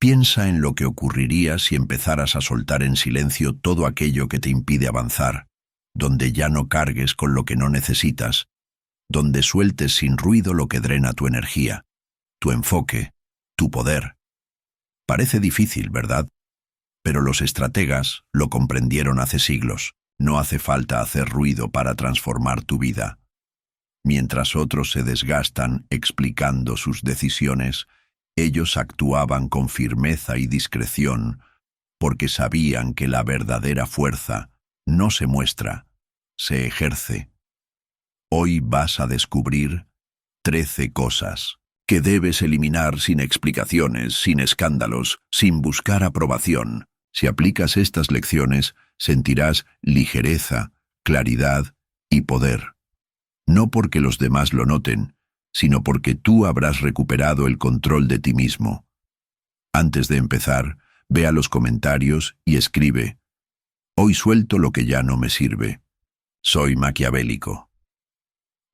Piensa en lo que ocurriría si empezaras a soltar en silencio todo aquello que te impide avanzar, donde ya no cargues con lo que no necesitas, donde sueltes sin ruido lo que drena tu energía, tu enfoque, tu poder. Parece difícil, ¿verdad? Pero los estrategas lo comprendieron hace siglos. No hace falta hacer ruido para transformar tu vida. Mientras otros se desgastan explicando sus decisiones, ellos actuaban con firmeza y discreción, porque sabían que la verdadera fuerza no se muestra, se ejerce. Hoy vas a descubrir 13 cosas que debes eliminar sin explicaciones, sin escándalos, sin buscar aprobación. Si aplicas estas lecciones, sentirás ligereza, claridad y poder. No porque los demás lo noten, sino porque tú habrás recuperado el control de ti mismo. Antes de empezar, ve a los comentarios y escribe: hoy suelto lo que ya no me sirve. Soy maquiavélico.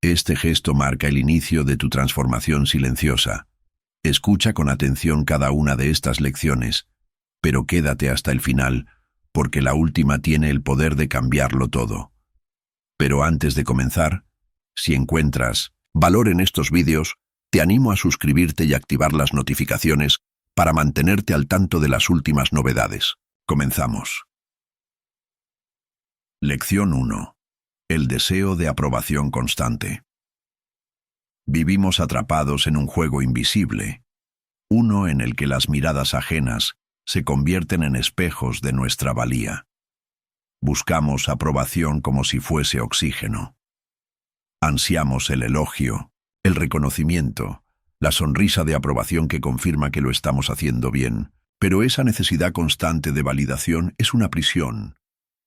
Este gesto marca el inicio de tu transformación silenciosa. Escucha con atención cada una de estas lecciones, pero quédate hasta el final, porque la última tiene el poder de cambiarlo todo. Pero antes de comenzar, si encuentras valor en estos vídeos, te animo a suscribirte y activar las notificaciones para mantenerte al tanto de las últimas novedades. Comenzamos. Lección 1. El deseo de aprobación constante. Vivimos atrapados en un juego invisible, uno en el que las miradas ajenas se convierten en espejos de nuestra valía. Buscamos aprobación como si fuese oxígeno. Ansiamos el elogio, el reconocimiento, la sonrisa de aprobación que confirma que lo estamos haciendo bien. Pero esa necesidad constante de validación es una prisión,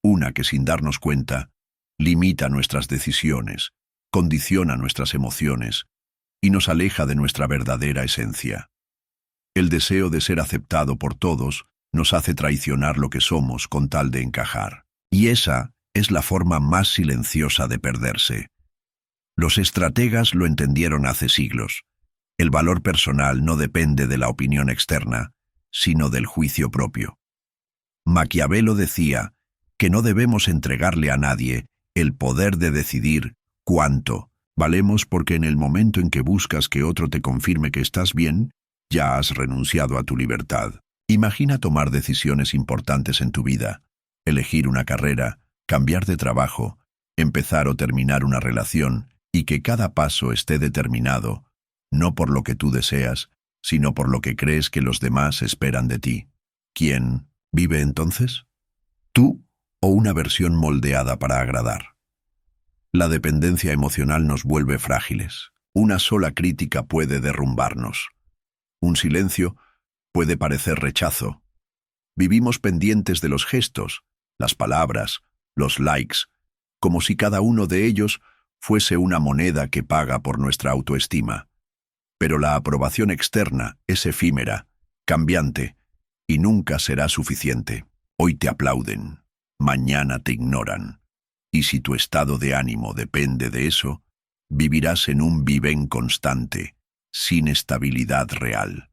una que sin darnos cuenta limita nuestras decisiones, condiciona nuestras emociones y nos aleja de nuestra verdadera esencia. El deseo de ser aceptado por todos nos hace traicionar lo que somos con tal de encajar. Y esa es la forma más silenciosa de perderse. Los estrategas lo entendieron hace siglos. El valor personal no depende de la opinión externa, sino del juicio propio. Maquiavelo decía que no debemos entregarle a nadie el poder de decidir cuánto valemos, porque en el momento en que buscas que otro te confirme que estás bien, ya has renunciado a tu libertad. Imagina tomar decisiones importantes en tu vida, elegir una carrera, cambiar de trabajo, empezar o terminar una relación, y que cada paso esté determinado, no por lo que tú deseas, sino por lo que crees que los demás esperan de ti. ¿Quién vive entonces? ¿Tú o una versión moldeada para agradar? La dependencia emocional nos vuelve frágiles. Una sola crítica puede derrumbarnos. Un silencio puede parecer rechazo. Vivimos pendientes de los gestos, las palabras, los likes, como si cada uno de ellos fuese una moneda que paga por nuestra autoestima. Pero la aprobación externa es efímera, cambiante, y nunca será suficiente. Hoy te aplauden, mañana te ignoran. Y si tu estado de ánimo depende de eso, vivirás en un vaivén constante, sin estabilidad real.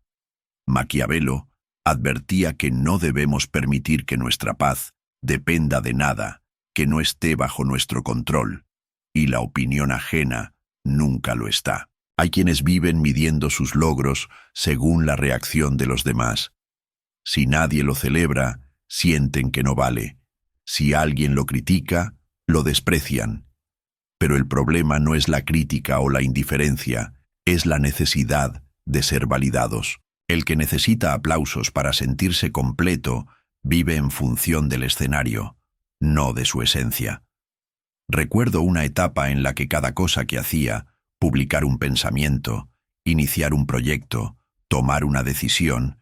Maquiavelo advertía que no debemos permitir que nuestra paz dependa de nada que no esté bajo nuestro control, y la opinión ajena nunca lo está. Hay quienes viven midiendo sus logros según la reacción de los demás. Si nadie lo celebra, sienten que no vale. Si alguien lo critica, lo desprecian. Pero el problema no es la crítica o la indiferencia, es la necesidad de ser validados. El que necesita aplausos para sentirse completo vive en función del escenario, no de su esencia. Recuerdo una etapa en la que cada cosa que hacía, publicar un pensamiento, iniciar un proyecto, tomar una decisión,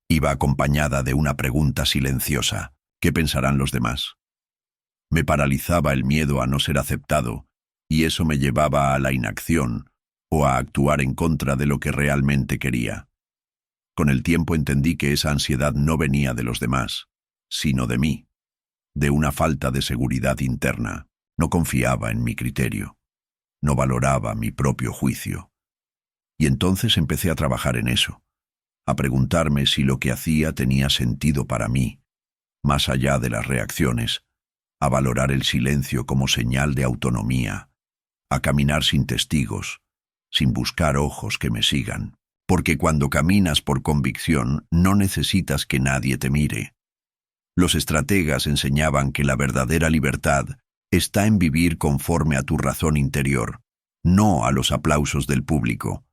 iba acompañada de una pregunta silenciosa: ¿qué pensarán los demás? Me paralizaba el miedo a no ser aceptado, y eso me llevaba a la inacción o a actuar en contra de lo que realmente quería. Con el tiempo entendí que esa ansiedad no venía de los demás, sino de mí, de una falta de seguridad interna. No confiaba en mi criterio, no valoraba mi propio juicio. Y entonces empecé a trabajar en eso. a preguntarme si lo que hacía tenía sentido para mí, más allá de las reacciones, a valorar el silencio como señal de autonomía, a caminar sin testigos, sin buscar ojos que me sigan, porque cuando caminas por convicción no necesitas que nadie te mire. Los estrategas enseñaban que la verdadera libertad está en vivir conforme a tu razón interior, no a los aplausos del público.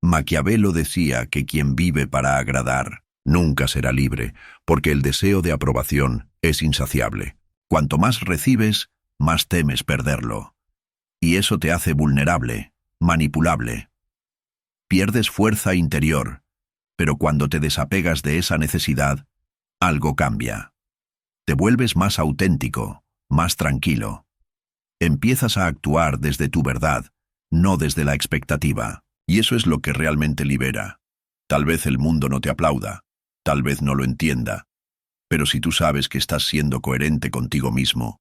Maquiavelo decía que quien vive para agradar nunca será libre, porque el deseo de aprobación es insaciable. Cuanto más recibes, más temes perderlo. Y eso te hace vulnerable, manipulable. Pierdes fuerza interior, pero cuando te desapegas de esa necesidad, algo cambia. Te vuelves más auténtico, más tranquilo. Empiezas a actuar desde tu verdad, no desde la expectativa. Y eso es lo que realmente libera. Tal vez el mundo no te aplauda, tal vez no lo entienda, pero si tú sabes que estás siendo coherente contigo mismo,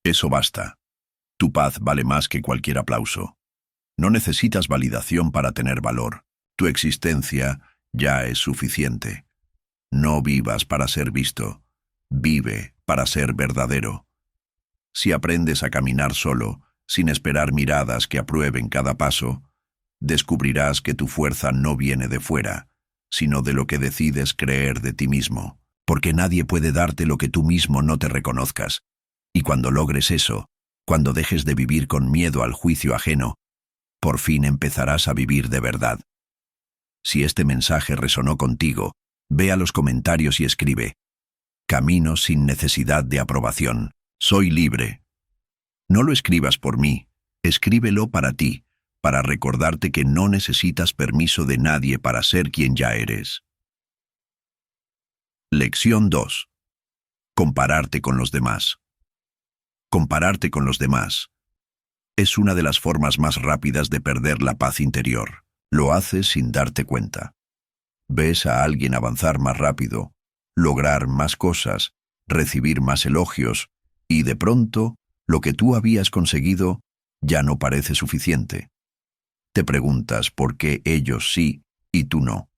eso basta. Tu paz vale más que cualquier aplauso. No necesitas validación para tener valor. Tu existencia ya es suficiente. No vivas para ser visto, vive para ser verdadero. Si aprendes a caminar solo, sin esperar miradas que aprueben cada paso, descubrirás que tu fuerza no viene de fuera, sino de lo que decides creer de ti mismo, porque nadie puede darte lo que tú mismo no te reconozcas. Y cuando logres eso, cuando dejes de vivir con miedo al juicio ajeno, por fin empezarás a vivir de verdad. Si este mensaje resonó contigo, ve a los comentarios y escribe: camino sin necesidad de aprobación, soy libre. No lo escribas por mí, escríbelo para ti, para recordarte que no necesitas permiso de nadie para ser quien ya eres. Lección 2. Compararte con los demás. Compararte con los demás es una de las formas más rápidas de perder la paz interior. Lo haces sin darte cuenta. Ves a alguien avanzar más rápido, lograr más cosas, recibir más elogios, y de pronto, lo que tú habías conseguido ya no parece suficiente. Te preguntas por qué ellos sí y tú no.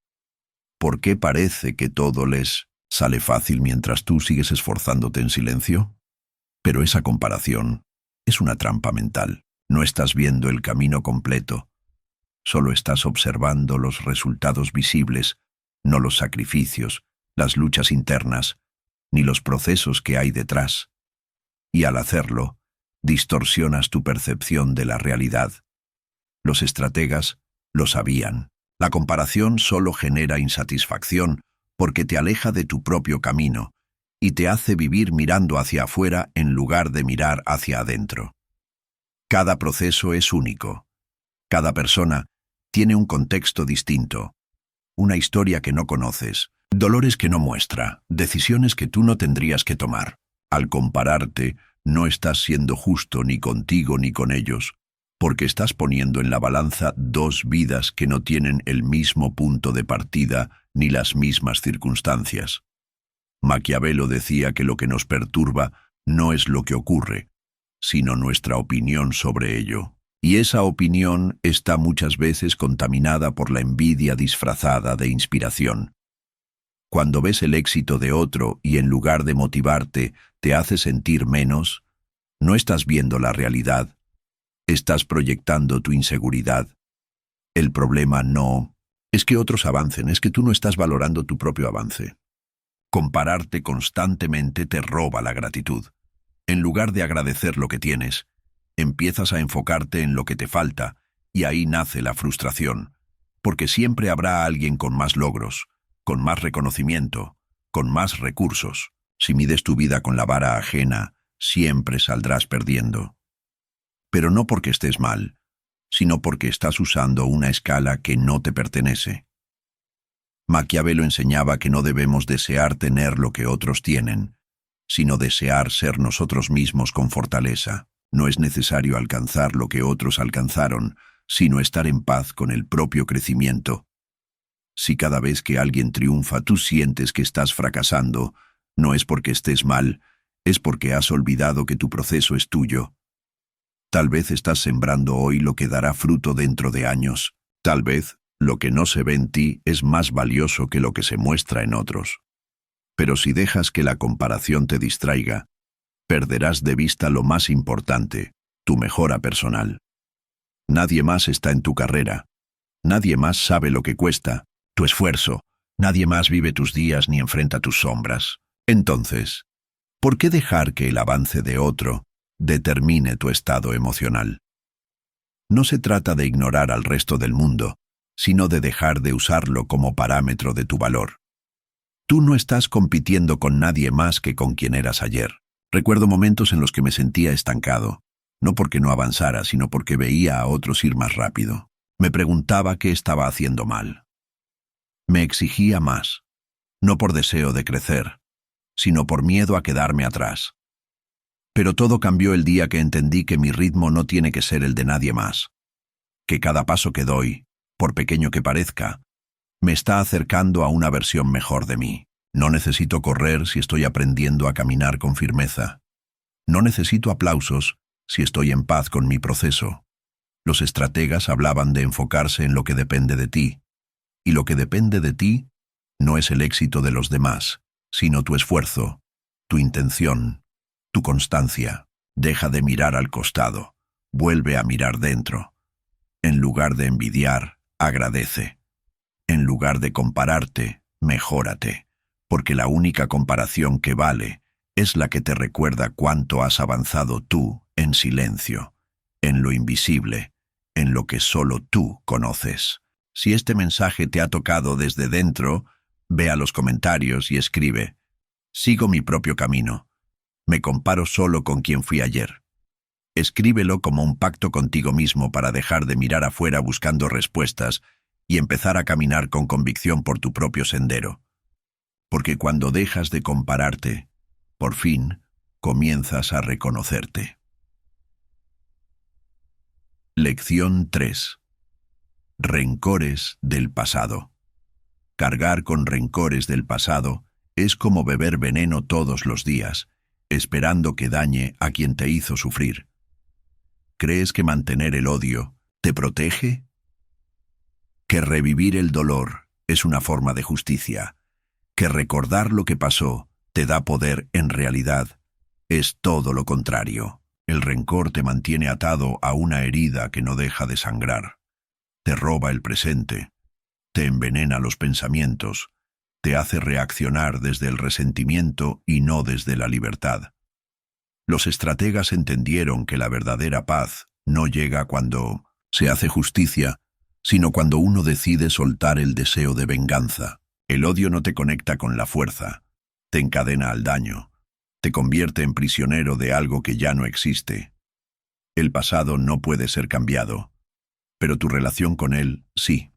¿Por qué parece que todo les sale fácil mientras tú sigues esforzándote en silencio? Pero esa comparación es una trampa mental. No estás viendo el camino completo. Solo estás observando los resultados visibles, no los sacrificios, las luchas internas, ni los procesos que hay detrás. Y al hacerlo, distorsionas tu percepción de la realidad. Los estrategas lo sabían. La comparación solo genera insatisfacción porque te aleja de tu propio camino y te hace vivir mirando hacia afuera en lugar de mirar hacia adentro. Cada proceso es único. Cada persona tiene un contexto distinto, una historia que no conoces, dolores que no muestra, decisiones que tú no tendrías que tomar. Al compararte, no estás siendo justo ni contigo ni con ellos, porque estás poniendo en la balanza dos vidas que no tienen el mismo punto de partida ni las mismas circunstancias. Maquiavelo decía que lo que nos perturba no es lo que ocurre, sino nuestra opinión sobre ello. Y esa opinión está muchas veces contaminada por la envidia disfrazada de inspiración. Cuando ves el éxito de otro y en lugar de motivarte te hace sentir menos, no estás viendo la realidad. Estás proyectando tu inseguridad. El problema no es que otros avancen, es que tú no estás valorando tu propio avance. Compararte constantemente te roba la gratitud. En lugar de agradecer lo que tienes, empiezas a enfocarte en lo que te falta, y ahí nace la frustración, porque siempre habrá alguien con más logros, con más reconocimiento, con más recursos. Si mides tu vida con la vara ajena, siempre saldrás perdiendo. Pero no porque estés mal, sino porque estás usando una escala que no te pertenece. Maquiavelo enseñaba que no debemos desear tener lo que otros tienen, sino desear ser nosotros mismos con fortaleza. No es necesario alcanzar lo que otros alcanzaron, sino estar en paz con el propio crecimiento. Si cada vez que alguien triunfa tú sientes que estás fracasando, no es porque estés mal, es porque has olvidado que tu proceso es tuyo. Tal vez estás sembrando hoy lo que dará fruto dentro de años. Tal vez Lo que no se ve en ti es más valioso que lo que se muestra en otros. Pero si dejas que la comparación te distraiga, perderás de vista lo más importante, tu mejora personal. Nadie más está en tu carrera. Nadie más sabe lo que cuesta, tu esfuerzo. Nadie más vive tus días ni enfrenta tus sombras. Entonces, ¿por qué dejar que el avance de otro determine tu estado emocional? No se trata de ignorar al resto del mundo, sino de dejar de usarlo como parámetro de tu valor. Tú no estás compitiendo con nadie más que con quien eras ayer. Recuerdo momentos en los que me sentía estancado, no porque no avanzara, sino porque veía a otros ir más rápido. Me preguntaba qué estaba haciendo mal. Me exigía más, no por deseo de crecer, sino por miedo a quedarme atrás. Pero todo cambió el día que entendí que mi ritmo no tiene que ser el de nadie más, que cada paso que doy, por pequeño que parezca, me está acercando a una versión mejor de mí. No necesito correr si estoy aprendiendo a caminar con firmeza. No necesito aplausos si estoy en paz con mi proceso. Los estrategas hablaban de enfocarse en lo que depende de ti, y lo que depende de ti no es el éxito de los demás, sino tu esfuerzo, tu intención, tu constancia. Deja de mirar al costado, vuelve a mirar dentro. En lugar de envidiar, agradece. En lugar de compararte, mejórate, porque la única comparación que vale es la que te recuerda cuánto has avanzado tú en silencio, en lo invisible, en lo que solo tú conoces. Si este mensaje te ha tocado desde dentro, ve a los comentarios y escribe: sigo mi propio camino. Me comparo solo con quien fui ayer. Escríbelo como un pacto contigo mismo para dejar de mirar afuera buscando respuestas y empezar a caminar con convicción por tu propio sendero. Porque cuando dejas de compararte, por fin comienzas a reconocerte. Lección 3. Rencores del pasado. Cargar con rencores del pasado es como beber veneno todos los días, esperando que dañe a quien te hizo sufrir. ¿Crees que mantener el odio te protege? Que revivir el dolor es una forma de justicia. Que recordar lo que pasó te da poder en realidad es todo lo contrario. El rencor te mantiene atado a una herida que no deja de sangrar. Te roba el presente, te envenena los pensamientos, te hace reaccionar desde el resentimiento y no desde la libertad. Los estrategas entendieron que la verdadera paz no llega cuando se hace justicia, sino cuando uno decide soltar el deseo de venganza. El odio no te conecta con la fuerza, te encadena al daño, te convierte en prisionero de algo que ya no existe. El pasado no puede ser cambiado, pero tu relación con él sí.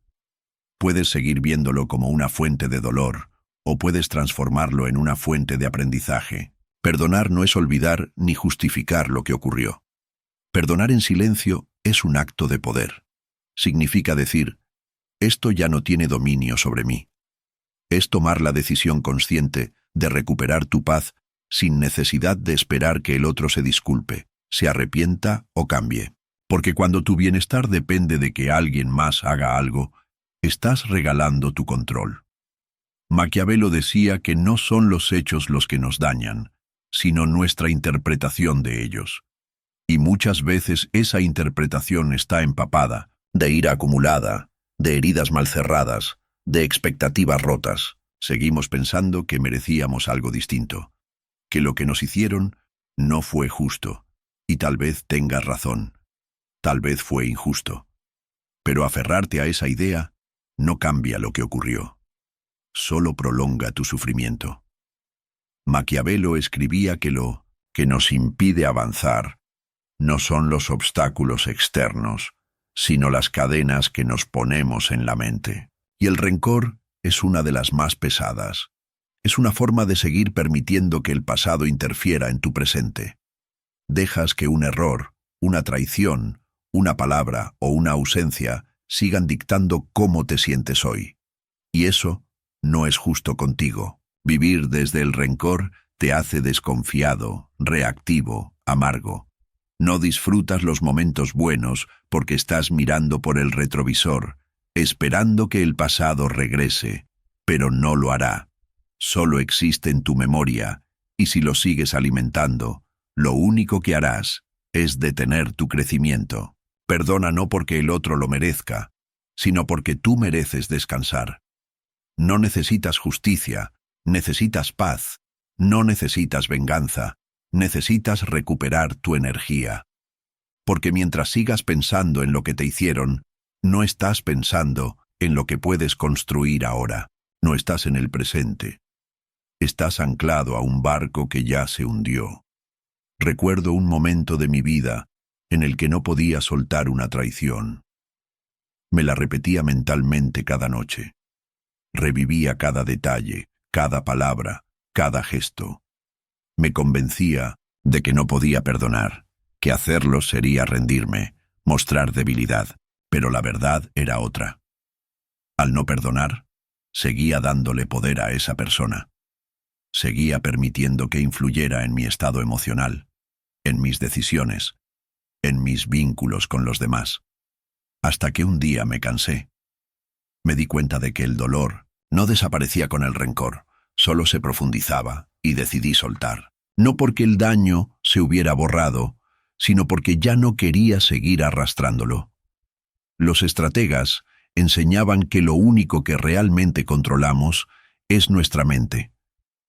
Puedes seguir viéndolo como una fuente de dolor, o puedes transformarlo en una fuente de aprendizaje. Perdonar no es olvidar ni justificar lo que ocurrió. Perdonar en silencio es un acto de poder. Significa decir: esto ya no tiene dominio sobre mí. Es tomar la decisión consciente de recuperar tu paz sin necesidad de esperar que el otro se disculpe, se arrepienta o cambie. Porque cuando tu bienestar depende de que alguien más haga algo, estás regalando tu control. Maquiavelo decía que no son los hechos los que nos dañan, sino nuestra interpretación de ellos. Y muchas veces esa interpretación está empapada de ira acumulada, de heridas mal cerradas, de expectativas rotas. Seguimos pensando que merecíamos algo distinto, que lo que nos hicieron no fue justo, y tal vez tengas razón, tal vez fue injusto. Pero aferrarte a esa idea no cambia lo que ocurrió, solo prolonga tu sufrimiento. Maquiavelo escribía que lo que nos impide avanzar no son los obstáculos externos, sino las cadenas que nos ponemos en la mente. Y el rencor es una de las más pesadas. Es una forma de seguir permitiendo que el pasado interfiera en tu presente. Dejas que un error, una traición, una palabra o una ausencia sigan dictando cómo te sientes hoy. Y eso no es justo contigo. Vivir desde el rencor te hace desconfiado, reactivo, amargo. No disfrutas los momentos buenos porque estás mirando por el retrovisor, esperando que el pasado regrese, pero no lo hará. Solo existe en tu memoria, y si lo sigues alimentando, lo único que harás es detener tu crecimiento. Perdona no porque el otro lo merezca, sino porque tú mereces descansar. No necesitas justicia, necesitas paz. No necesitas venganza, necesitas recuperar tu energía. Porque mientras sigas pensando en lo que te hicieron, no estás pensando en lo que puedes construir ahora. No estás en el presente. Estás anclado a un barco que ya se hundió. Recuerdo un momento de mi vida en el que no podía soltar una traición. Me la repetía mentalmente cada noche. Revivía cada detalle, cada palabra, cada gesto. Me convencía de que no podía perdonar, que hacerlo sería rendirme, mostrar debilidad, pero la verdad era otra. Al no perdonar, seguía dándole poder a esa persona. Seguía permitiendo que influyera en mi estado emocional, en mis decisiones, en mis vínculos con los demás. Hasta que un día me cansé. Me di cuenta de que el dolor no desaparecía con el rencor, solo se profundizaba y decidí soltar. No porque el daño se hubiera borrado, sino porque ya no quería seguir arrastrándolo. Los estrategas enseñaban que lo único que realmente controlamos es nuestra mente.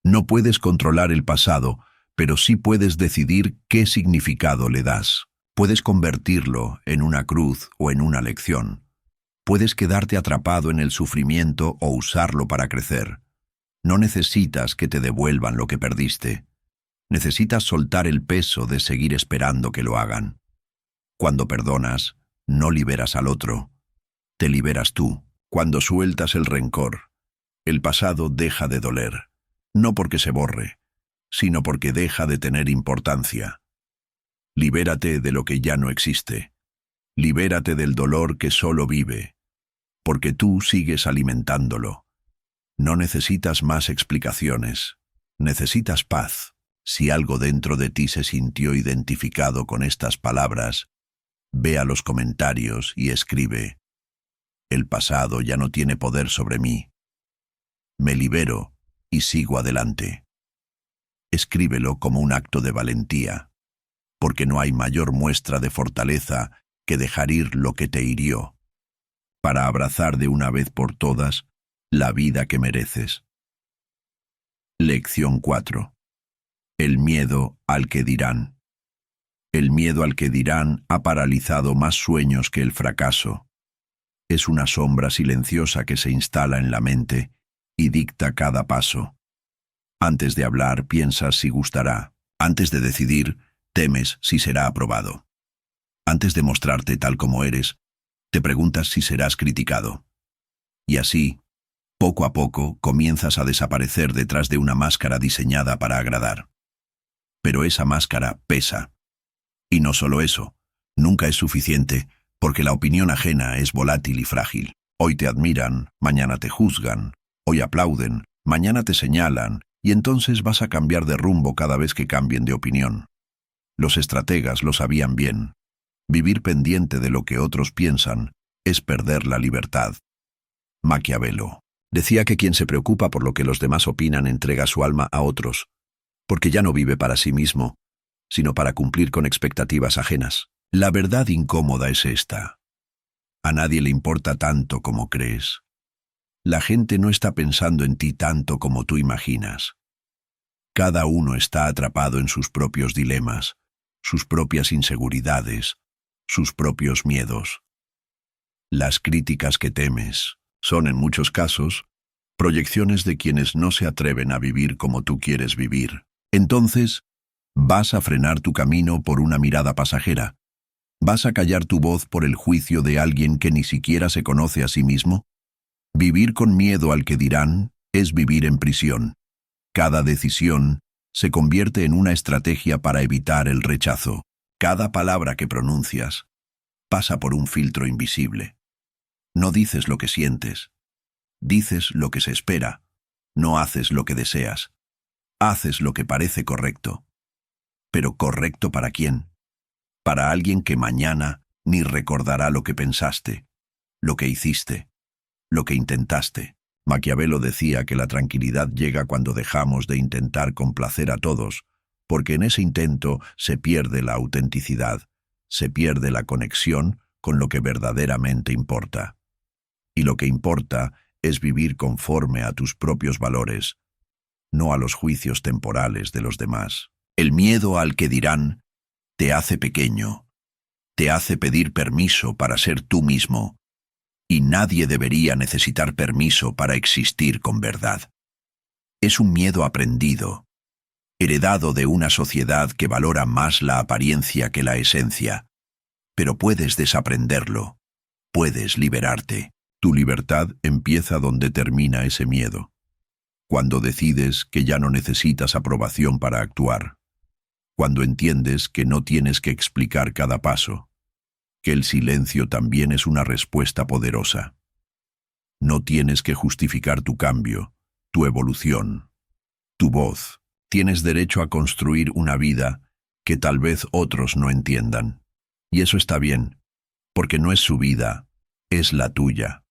No puedes controlar el pasado, pero sí puedes decidir qué significado le das. Puedes convertirlo en una cruz o en una lección. Puedes quedarte atrapado en el sufrimiento o usarlo para crecer. No necesitas que te devuelvan lo que perdiste. Necesitas soltar el peso de seguir esperando que lo hagan. Cuando perdonas, no liberas al otro. Te liberas tú. Cuando sueltas el rencor, el pasado deja de doler. No porque se borre, sino porque deja de tener importancia. Libérate de lo que ya no existe. Libérate del dolor que solo vive, porque tú sigues alimentándolo. No necesitas más explicaciones, necesitas paz. Si algo dentro de ti se sintió identificado con estas palabras, ve a los comentarios y escribe: el pasado ya no tiene poder sobre mí. Me libero y sigo adelante. Escríbelo como un acto de valentía, porque no hay mayor muestra de fortaleza que dejar ir lo que te hirió, para abrazar de una vez por todas la vida que mereces. Lección 4. El miedo al que dirán. El miedo al que dirán ha paralizado más sueños que el fracaso. Es una sombra silenciosa que se instala en la mente y dicta cada paso. Antes de hablar, piensas si gustará. Antes de decidir, temes si será aprobado. Antes de mostrarte tal como eres, te preguntas si serás criticado. Y así, poco a poco, comienzas a desaparecer detrás de una máscara diseñada para agradar. Pero esa máscara pesa. Y no solo eso, nunca es suficiente, porque la opinión ajena es volátil y frágil. Hoy te admiran, mañana te juzgan, hoy aplauden, mañana te señalan, y entonces vas a cambiar de rumbo cada vez que cambien de opinión. Los estrategas lo sabían bien. Vivir pendiente de lo que otros piensan es perder la libertad. Maquiavelo decía que quien se preocupa por lo que los demás opinan entrega su alma a otros, porque ya no vive para sí mismo, sino para cumplir con expectativas ajenas. La verdad incómoda es esta: a nadie le importa tanto como crees. La gente no está pensando en ti tanto como tú imaginas. Cada uno está atrapado en sus propios dilemas, sus propias inseguridades, sus propios miedos. Las críticas que temes son, en muchos casos, proyecciones de quienes no se atreven a vivir como tú quieres vivir. Entonces, ¿vas a frenar tu camino por una mirada pasajera? ¿Vas a callar tu voz por el juicio de alguien que ni siquiera se conoce a sí mismo? Vivir con miedo al que dirán es vivir en prisión. Cada decisión se convierte en una estrategia para evitar el rechazo. Cada palabra que pronuncias pasa por un filtro invisible. No dices lo que sientes, dices lo que se espera. No haces lo que deseas, haces lo que parece correcto. ¿Pero correcto para quién? Para alguien que mañana ni recordará lo que pensaste, lo que hiciste. lo que intentaste. Maquiavelo decía que la tranquilidad llega cuando dejamos de intentar complacer a todos, porque en ese intento se pierde la autenticidad, se pierde la conexión con lo que verdaderamente importa. Y lo que importa es vivir conforme a tus propios valores, no a los juicios temporales de los demás. El miedo al que dirán te hace pequeño, te hace pedir permiso para ser tú mismo, y nadie debería necesitar permiso para existir con verdad. Es un miedo aprendido, heredado de una sociedad que valora más la apariencia que la esencia, pero puedes desaprenderlo, puedes liberarte. Tu libertad empieza donde termina ese miedo, cuando decides que ya no necesitas aprobación para actuar, cuando entiendes que no tienes que explicar cada paso, que el silencio también es una respuesta poderosa. No tienes que justificar tu cambio, tu evolución, tu voz. Tienes derecho a construir una vida que tal vez otros no entiendan. Y eso está bien, porque no es su vida, es la tuya.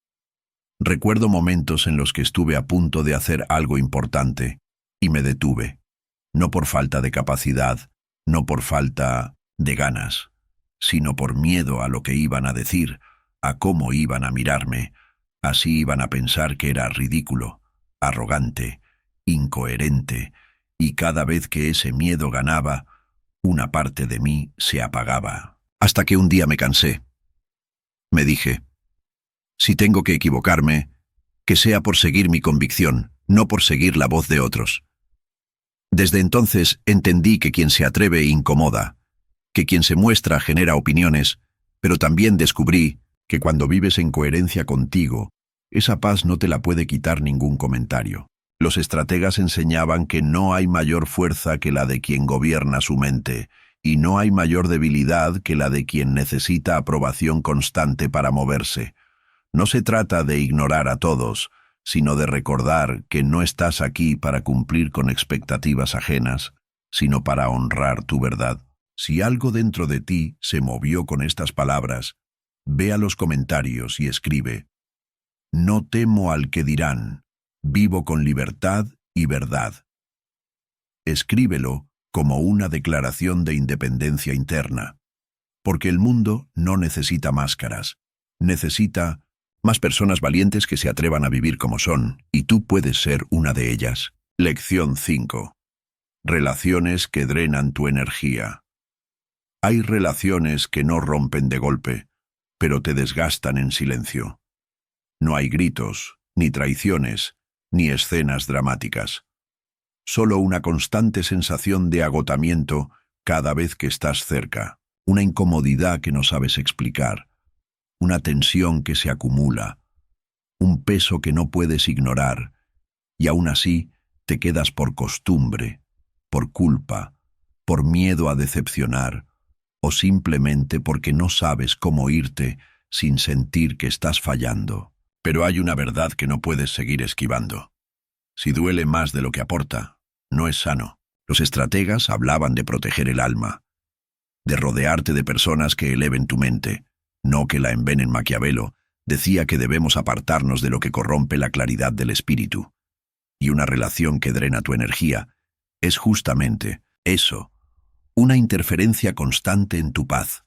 Recuerdo momentos en los que estuve a punto de hacer algo importante y me detuve, no por falta de capacidad, no por falta de ganas, sino por miedo a lo que iban a decir, a cómo iban a mirarme. Así iban a pensar que era ridículo, arrogante, incoherente, y cada vez que ese miedo ganaba, una parte de mí se apagaba. Hasta que un día me cansé. Me dije, si tengo que equivocarme, que sea por seguir mi convicción, no por seguir la voz de otros. Desde entonces entendí que quien se atreve incomoda, que quien se muestra genera opiniones, pero también descubrí que cuando vives en coherencia contigo, esa paz no te la puede quitar ningún comentario. Los estrategas enseñaban que no hay mayor fuerza que la de quien gobierna su mente, y no hay mayor debilidad que la de quien necesita aprobación constante para moverse. No se trata de ignorar a todos, sino de recordar que no estás aquí para cumplir con expectativas ajenas, sino para honrar tu verdad. Si algo dentro de ti se movió con estas palabras, ve a los comentarios y escribe: no temo al que dirán, vivo con libertad y verdad. Escríbelo como una declaración de independencia interna, porque el mundo no necesita máscaras, necesita más personas valientes que se atrevan a vivir como son, y tú puedes ser una de ellas. Lección 5. Relaciones que drenan tu energía. Hay relaciones que no rompen de golpe, pero te desgastan en silencio. No hay gritos, ni traiciones, ni escenas dramáticas. Solo una constante sensación de agotamiento cada vez que estás cerca, una incomodidad que no sabes explicar, una tensión que se acumula, un peso que no puedes ignorar, y aún así te quedas por costumbre, por culpa, por miedo a decepcionar, o simplemente porque no sabes cómo irte sin sentir que estás fallando. Pero hay una verdad que no puedes seguir esquivando. Si duele más de lo que aporta, no es sano. Los estrategas hablaban de proteger el alma, de rodearte de personas que eleven tu mente, no que la envenen. Maquiavelo decía que debemos apartarnos de lo que corrompe la claridad del espíritu. Y una relación que drena tu energía es justamente eso, una interferencia constante en tu paz.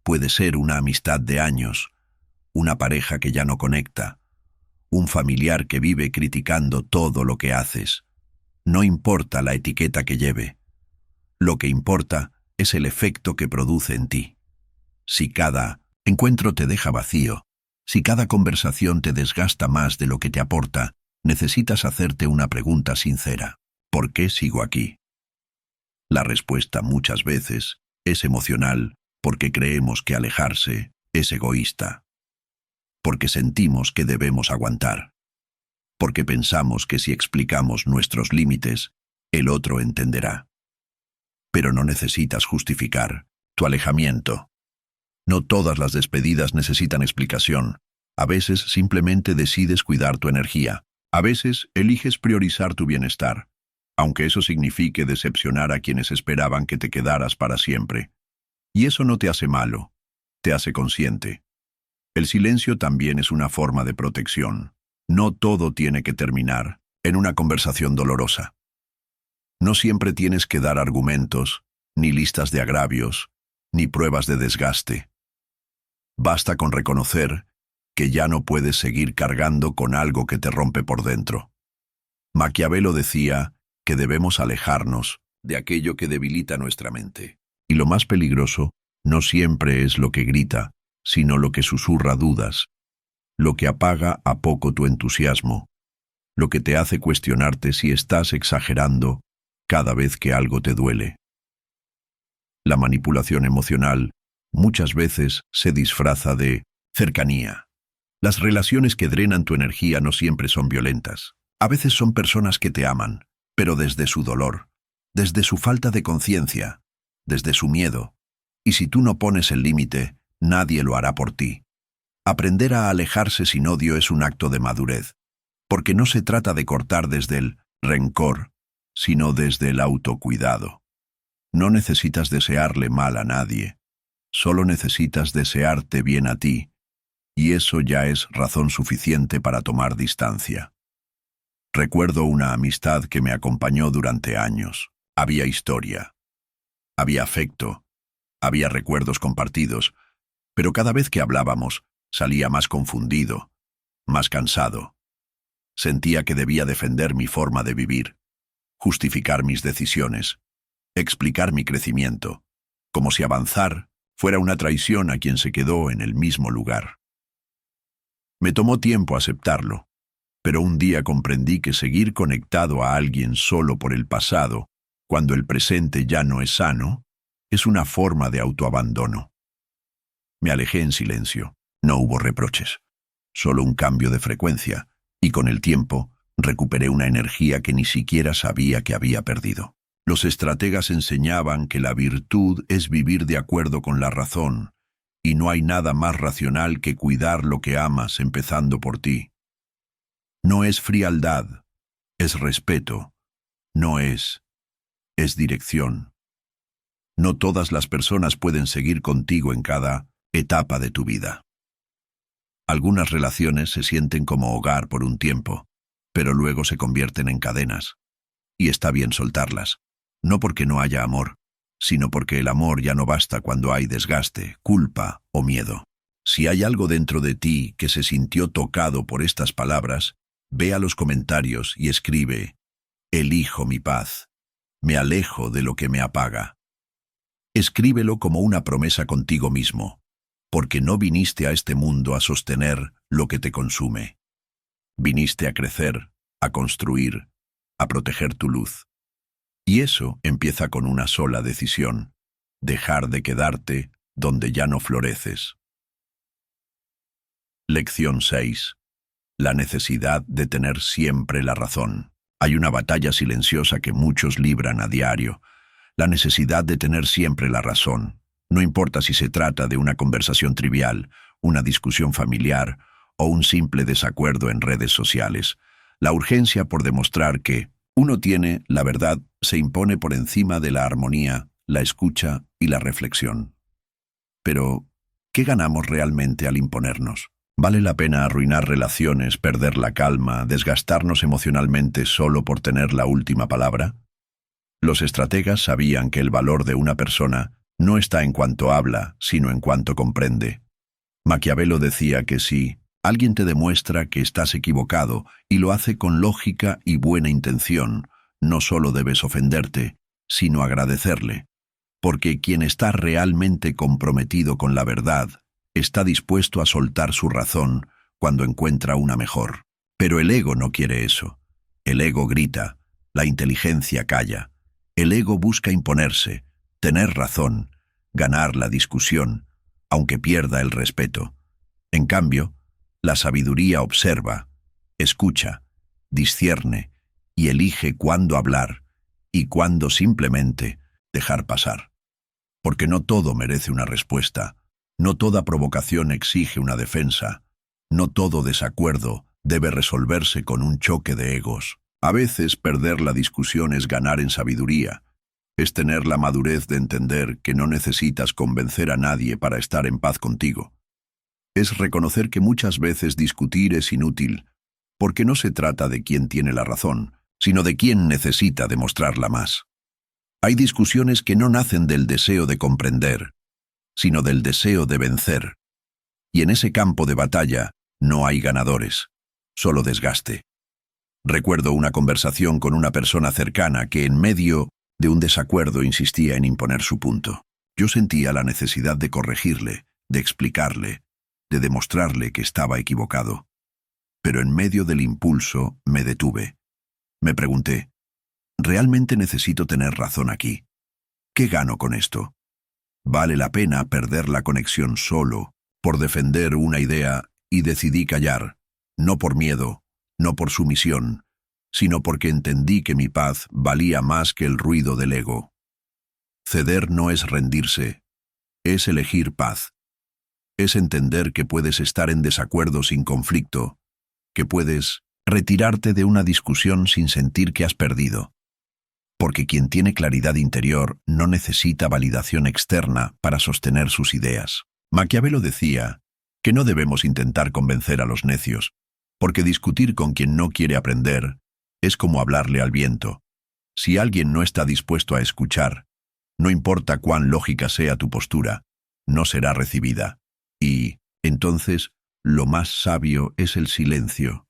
Puede ser una amistad de años, una pareja que ya no conecta, un familiar que vive criticando todo lo que haces. No importa la etiqueta que lleve. Lo que importa es el efecto que produce en ti. Si cada encuentro te deja vacío, si cada conversación te desgasta más de lo que te aporta, necesitas hacerte una pregunta sincera. ¿Por qué sigo aquí? La respuesta muchas veces es emocional, porque creemos que alejarse es egoísta, porque sentimos que debemos aguantar, porque pensamos que si explicamos nuestros límites, el otro entenderá. Pero no necesitas justificar tu alejamiento. No todas las despedidas necesitan explicación. A veces simplemente decides cuidar tu energía. A veces eliges priorizar tu bienestar, aunque eso signifique decepcionar a quienes esperaban que te quedaras para siempre. Y eso no te hace malo, te hace consciente. El silencio también es una forma de protección. No todo tiene que terminar en una conversación dolorosa. No siempre tienes que dar argumentos, ni listas de agravios, ni pruebas de desgaste. Basta con reconocer que ya no puedes seguir cargando con algo que te rompe por dentro. Maquiavelo decía que debemos alejarnos de aquello que debilita nuestra mente. Y lo más peligroso no siempre es lo que grita, sino lo que susurra dudas, lo que apaga a poco tu entusiasmo, lo que te hace cuestionarte si estás exagerando cada vez que algo te duele. La manipulación emocional muchas veces se disfraza de cercanía. Las relaciones que drenan tu energía no siempre son violentas. A veces son personas que te aman, pero desde su dolor, desde su falta de conciencia, desde su miedo. Y si tú no pones el límite, nadie lo hará por ti. Aprender a alejarse sin odio es un acto de madurez, porque no se trata de cortar desde el rencor, sino desde el autocuidado. No necesitas desearle mal a nadie, solo necesitas desearte bien a ti, y eso ya es razón suficiente para tomar distancia. Recuerdo una amistad que me acompañó durante años. Había historia, había afecto, había recuerdos compartidos, pero cada vez que hablábamos salía más confundido, más cansado. Sentía que debía defender mi forma de vivir, justificar mis decisiones, explicar mi crecimiento, como si avanzar fuera una traición a quien se quedó en el mismo lugar. Me tomó tiempo aceptarlo, pero un día comprendí que seguir conectado a alguien solo por el pasado, cuando el presente ya no es sano, es una forma de autoabandono. Me alejé en silencio. No hubo reproches, solo un cambio de frecuencia, y con el tiempo recuperé una energía que ni siquiera sabía que había perdido. Los estrategas enseñaban que la virtud es vivir de acuerdo con la razón, y no hay nada más racional que cuidar lo que amas empezando por ti. No es frialdad, es respeto, no es dirección. No todas las personas pueden seguir contigo en cada etapa de tu vida. Algunas relaciones se sienten como hogar por un tiempo, pero luego se convierten en cadenas. Y está bien soltarlas, no porque no haya amor, sino porque el amor ya no basta cuando hay desgaste, culpa o miedo. Si hay algo dentro de ti que se sintió tocado por estas palabras, ve a los comentarios y escribe: elijo mi paz, me alejo de lo que me apaga. Escríbelo como una promesa contigo mismo, porque no viniste a este mundo a sostener lo que te consume. Viniste a crecer, a construir, a proteger tu luz. Y eso empieza con una sola decisión: dejar de quedarte donde ya no floreces. Lección 6. La necesidad de tener siempre la razón. Hay una batalla silenciosa que muchos libran a diario: la necesidad de tener siempre la razón. No importa si se trata de una conversación trivial, una discusión familiar o un simple desacuerdo en redes sociales. La urgencia por demostrar que uno tiene la verdad se impone por encima de la armonía, la escucha y la reflexión. Pero, ¿qué ganamos realmente al imponernos? ¿Vale la pena arruinar relaciones, perder la calma, desgastarnos emocionalmente solo por tener la última palabra? Los estrategas sabían que el valor de una persona no está en cuanto habla, sino en cuanto comprende. Maquiavelo decía que si alguien te demuestra que estás equivocado y lo hace con lógica y buena intención, no solo debes ofenderte, sino agradecerle, porque quien está realmente comprometido con la verdad está dispuesto a soltar su razón cuando encuentra una mejor. Pero el ego no quiere eso. El ego grita, la inteligencia calla. El ego busca imponerse, tener razón, ganar la discusión, aunque pierda el respeto. En cambio, la sabiduría observa, escucha, discierne y elige cuándo hablar y cuándo simplemente dejar pasar. Porque no todo merece una respuesta, no toda provocación exige una defensa, no todo desacuerdo debe resolverse con un choque de egos. A veces perder la discusión es ganar en sabiduría, es tener la madurez de entender que no necesitas convencer a nadie para estar en paz contigo. es reconocer que muchas veces discutir es inútil, porque no se trata de quién tiene la razón, sino de quién necesita demostrarla más. Hay discusiones que no nacen del deseo de comprender, sino del deseo de vencer. Y en ese campo de batalla no hay ganadores, solo desgaste. Recuerdo una conversación con una persona cercana que en medio de un desacuerdo insistía en imponer su punto. Yo sentía la necesidad de corregirle, de explicarle, de demostrarle que estaba equivocado. Pero en medio del impulso me detuve. Me pregunté, ¿realmente necesito tener razón aquí? ¿Qué gano con esto? ¿Vale la pena perder la conexión solo por defender una idea? Y decidí callar, no por miedo, no por sumisión, sino porque entendí que mi paz valía más que el ruido del ego. Ceder no es rendirse, es elegir paz. Es entender que puedes estar en desacuerdo sin conflicto, que puedes retirarte de una discusión sin sentir que has perdido. Porque quien tiene claridad interior no necesita validación externa para sostener sus ideas. Maquiavelo decía que no debemos intentar convencer a los necios, porque discutir con quien no quiere aprender es como hablarle al viento. Si alguien no está dispuesto a escuchar, no importa cuán lógica sea tu postura, no será recibida. Y, entonces, lo más sabio es el silencio,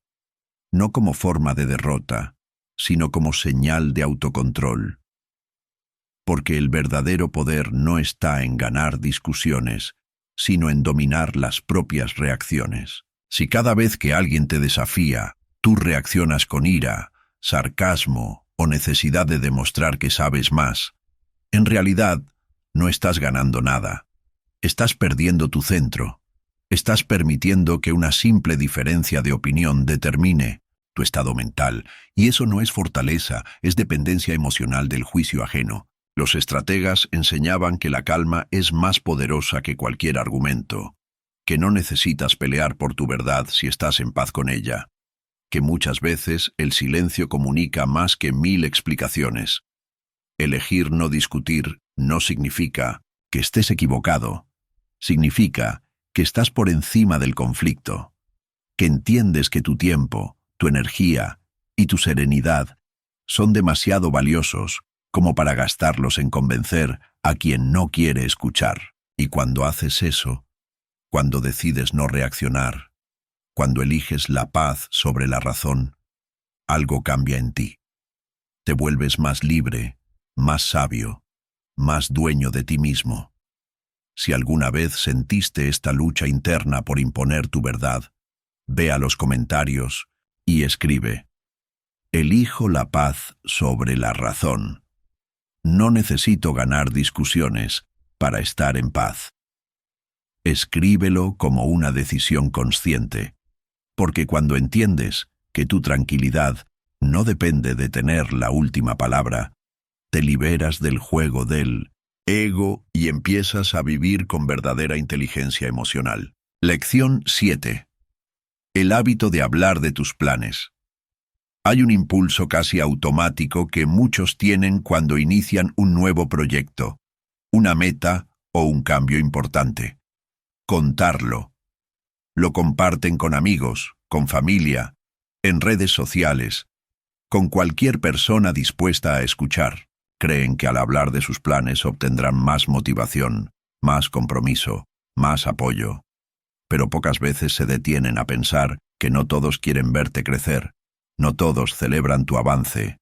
no como forma de derrota, sino como señal de autocontrol. Porque el verdadero poder no está en ganar discusiones, sino en dominar las propias reacciones. Si cada vez que alguien te desafía, tú reaccionas con ira, sarcasmo o necesidad de demostrar que sabes más, en realidad no estás ganando nada. Estás perdiendo tu centro. Estás permitiendo que una simple diferencia de opinión determine tu estado mental, y eso no es fortaleza, es dependencia emocional del juicio ajeno. Los estrategas enseñaban que la calma es más poderosa que cualquier argumento, que no necesitas pelear por tu verdad si estás en paz con ella, que muchas veces el silencio comunica más que 1000 explicaciones. Elegir no discutir no significa que estés equivocado, significa que estás por encima del conflicto, que entiendes que tu tiempo, tu energía y tu serenidad son demasiado valiosos como para gastarlos en convencer a quien no quiere escuchar. Y cuando haces eso, cuando decides no reaccionar, cuando eliges la paz sobre la razón, algo cambia en ti. Te vuelves más libre, más sabio, más dueño de ti mismo. Si alguna vez sentiste esta lucha interna por imponer tu verdad, ve a los comentarios y escribe: elijo la paz sobre la razón. No necesito ganar discusiones para estar en paz. Escríbelo como una decisión consciente, porque cuando entiendes que tu tranquilidad no depende de tener la última palabra, te liberas del juego del ego y empiezas a vivir con verdadera inteligencia emocional. Lección 7. El hábito de hablar de tus planes. Hay un impulso casi automático que muchos tienen cuando inician un nuevo proyecto, una meta o un cambio importante. Contarlo. Lo comparten con amigos, con familia, en redes sociales, con cualquier persona dispuesta a escuchar. Creen que al hablar de sus planes obtendrán más motivación, más compromiso, más apoyo. Pero pocas veces se detienen a pensar que no todos quieren verte crecer, no todos celebran tu avance.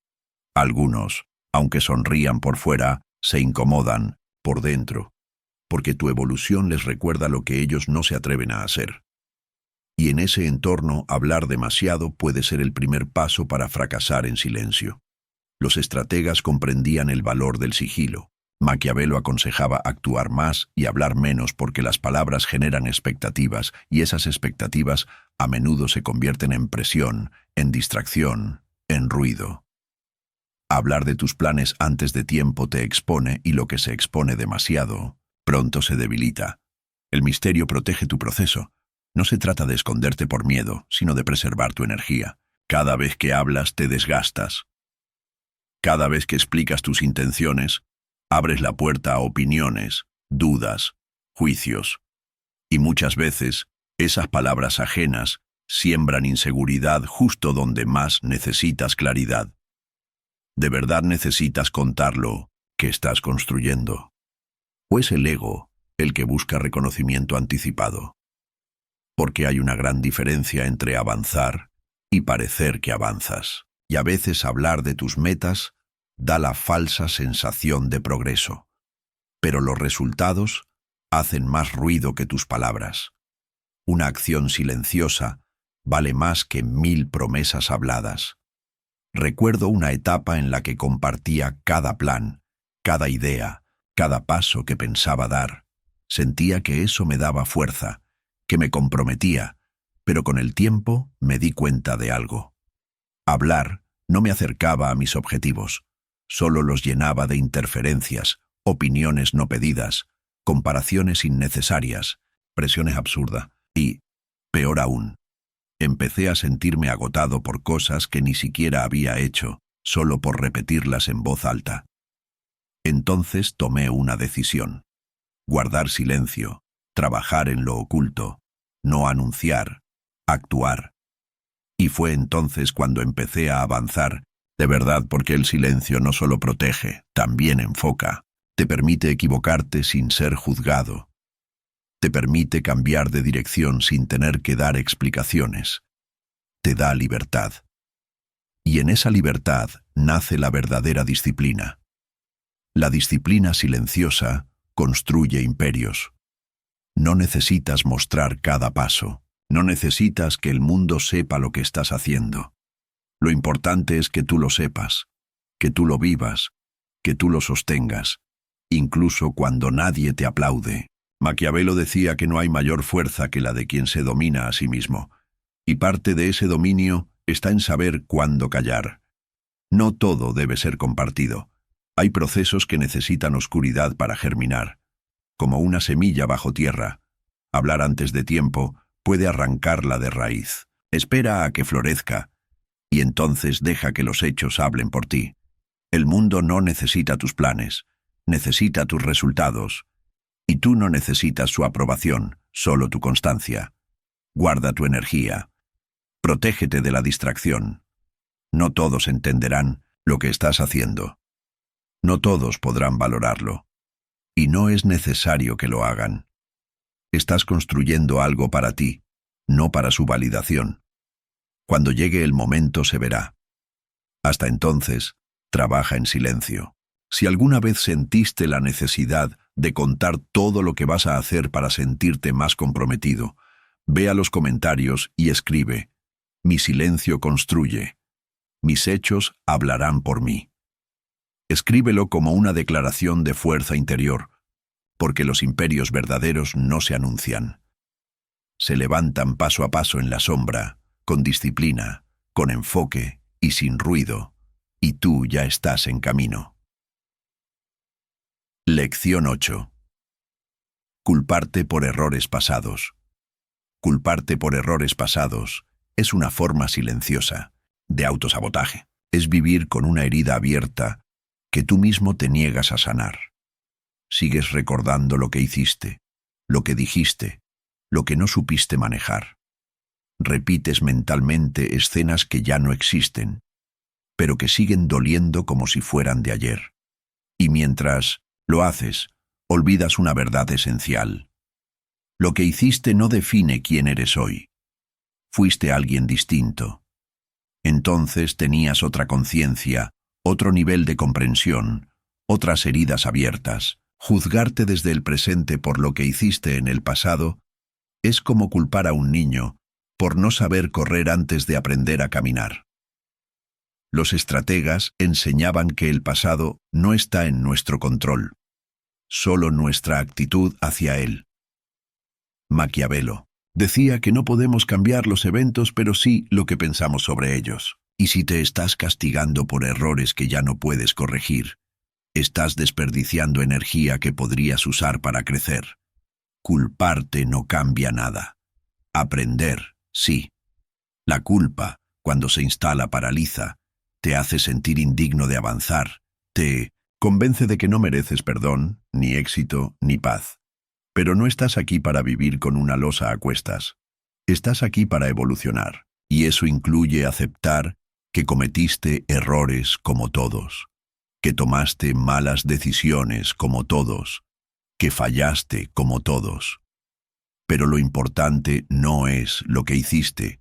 Algunos, aunque sonrían por fuera, se incomodan por dentro, porque tu evolución les recuerda lo que ellos no se atreven a hacer. Y en ese entorno, hablar demasiado puede ser el primer paso para fracasar en silencio. Los estrategas comprendían el valor del sigilo. Maquiavelo aconsejaba actuar más y hablar menos porque las palabras generan expectativas y esas expectativas a menudo se convierten en presión, en distracción, en ruido. Hablar de tus planes antes de tiempo te expone y lo que se expone demasiado, pronto se debilita. El misterio protege tu proceso. No se trata de esconderte por miedo, sino de preservar tu energía. Cada vez que hablas te desgastas. Cada vez que explicas tus intenciones, abres la puerta a opiniones, dudas, juicios. Y muchas veces, Esas palabras ajenas siembran inseguridad justo donde más necesitas claridad. ¿De verdad necesitas contar lo que estás construyendo? ¿O es el ego el que busca reconocimiento anticipado? Porque hay una gran diferencia entre avanzar y parecer que avanzas. Y a veces hablar de tus metas da la falsa sensación de progreso. Pero los resultados hacen más ruido que tus palabras. Una acción silenciosa vale más que 1000 promesas habladas. Recuerdo una etapa en la que compartía cada plan, cada idea, cada paso que pensaba dar. Sentía que eso me daba fuerza, que me comprometía, pero con el tiempo me di cuenta de algo. Hablar no me acercaba a mis objetivos, solo los llenaba de interferencias, opiniones no pedidas, comparaciones innecesarias, presiones absurdas y, peor aún, empecé a sentirme agotado por cosas que ni siquiera había hecho, solo por repetirlas en voz alta. Entonces tomé una decisión: guardar silencio, trabajar en lo oculto, no anunciar, actuar. Y fue entonces cuando empecé a avanzar, de verdad, porque el silencio no solo protege, también enfoca. Te permite equivocarte sin ser juzgado. Te permite cambiar de dirección sin tener que dar explicaciones. Te da libertad. Y en esa libertad nace la verdadera disciplina. La disciplina silenciosa construye imperios. No necesitas mostrar cada paso. No necesitas que el mundo sepa lo que estás haciendo. Lo importante es que tú lo sepas, que tú lo vivas, que tú lo sostengas, incluso cuando nadie te aplaude. Maquiavelo decía que no hay mayor fuerza que la de quien se domina a sí mismo, y parte de ese dominio está en saber cuándo callar. No todo debe ser compartido. Hay procesos que necesitan oscuridad para germinar, como una semilla bajo tierra. Hablar antes de tiempo puede arrancarla de raíz. Espera a que florezca, y entonces deja que los hechos hablen por ti. El mundo no necesita tus planes, necesita tus resultados. Y tú no necesitas su aprobación, solo tu constancia. Guarda tu energía. Protégete de la distracción. No todos entenderán lo que estás haciendo. No todos podrán valorarlo. Y no es necesario que lo hagan. Estás construyendo algo para ti, no para su validación. Cuando llegue el momento se verá. Hasta entonces, trabaja en silencio. Si alguna vez sentiste la necesidad de contar todo lo que vas a hacer para sentirte más comprometido, ve a los comentarios y escribe: mi silencio construye. Mis hechos hablarán por mí. Escríbelo como una declaración de fuerza interior, porque los imperios verdaderos no se anuncian. Se levantan paso a paso en la sombra, con disciplina, con enfoque y sin ruido, y tú ya estás en camino. Lección 8. Culparte por errores pasados. Culparte por errores pasados es una forma silenciosa de autosabotaje. Es vivir con una herida abierta que tú mismo te niegas a sanar. Sigues recordando lo que hiciste, lo que dijiste, lo que no supiste manejar. Repites mentalmente escenas que ya no existen, pero que siguen doliendo como si fueran de ayer. Y mientras lo haces, olvidas una verdad esencial. Lo que hiciste no define quién eres hoy. Fuiste alguien distinto. Entonces tenías otra conciencia, otro nivel de comprensión, otras heridas abiertas. Juzgarte desde el presente por lo que hiciste en el pasado es como culpar a un niño por no saber correr antes de aprender a caminar. Los estrategas enseñaban que el pasado no está en nuestro control, solo nuestra actitud hacia él. Maquiavelo decía que no podemos cambiar los eventos, pero sí lo que pensamos sobre ellos. Y si te estás castigando por errores que ya no puedes corregir, estás desperdiciando energía que podrías usar para crecer. Culparte no cambia nada. Aprender, sí. La culpa, cuando se instala, paraliza, te hace sentir indigno de avanzar, te convence de que no mereces perdón, ni éxito, ni paz. Pero no estás aquí para vivir con una losa a cuestas. Estás aquí para evolucionar, y eso incluye aceptar que cometiste errores como todos, que tomaste malas decisiones como todos, que fallaste como todos. Pero lo importante no es lo que hiciste,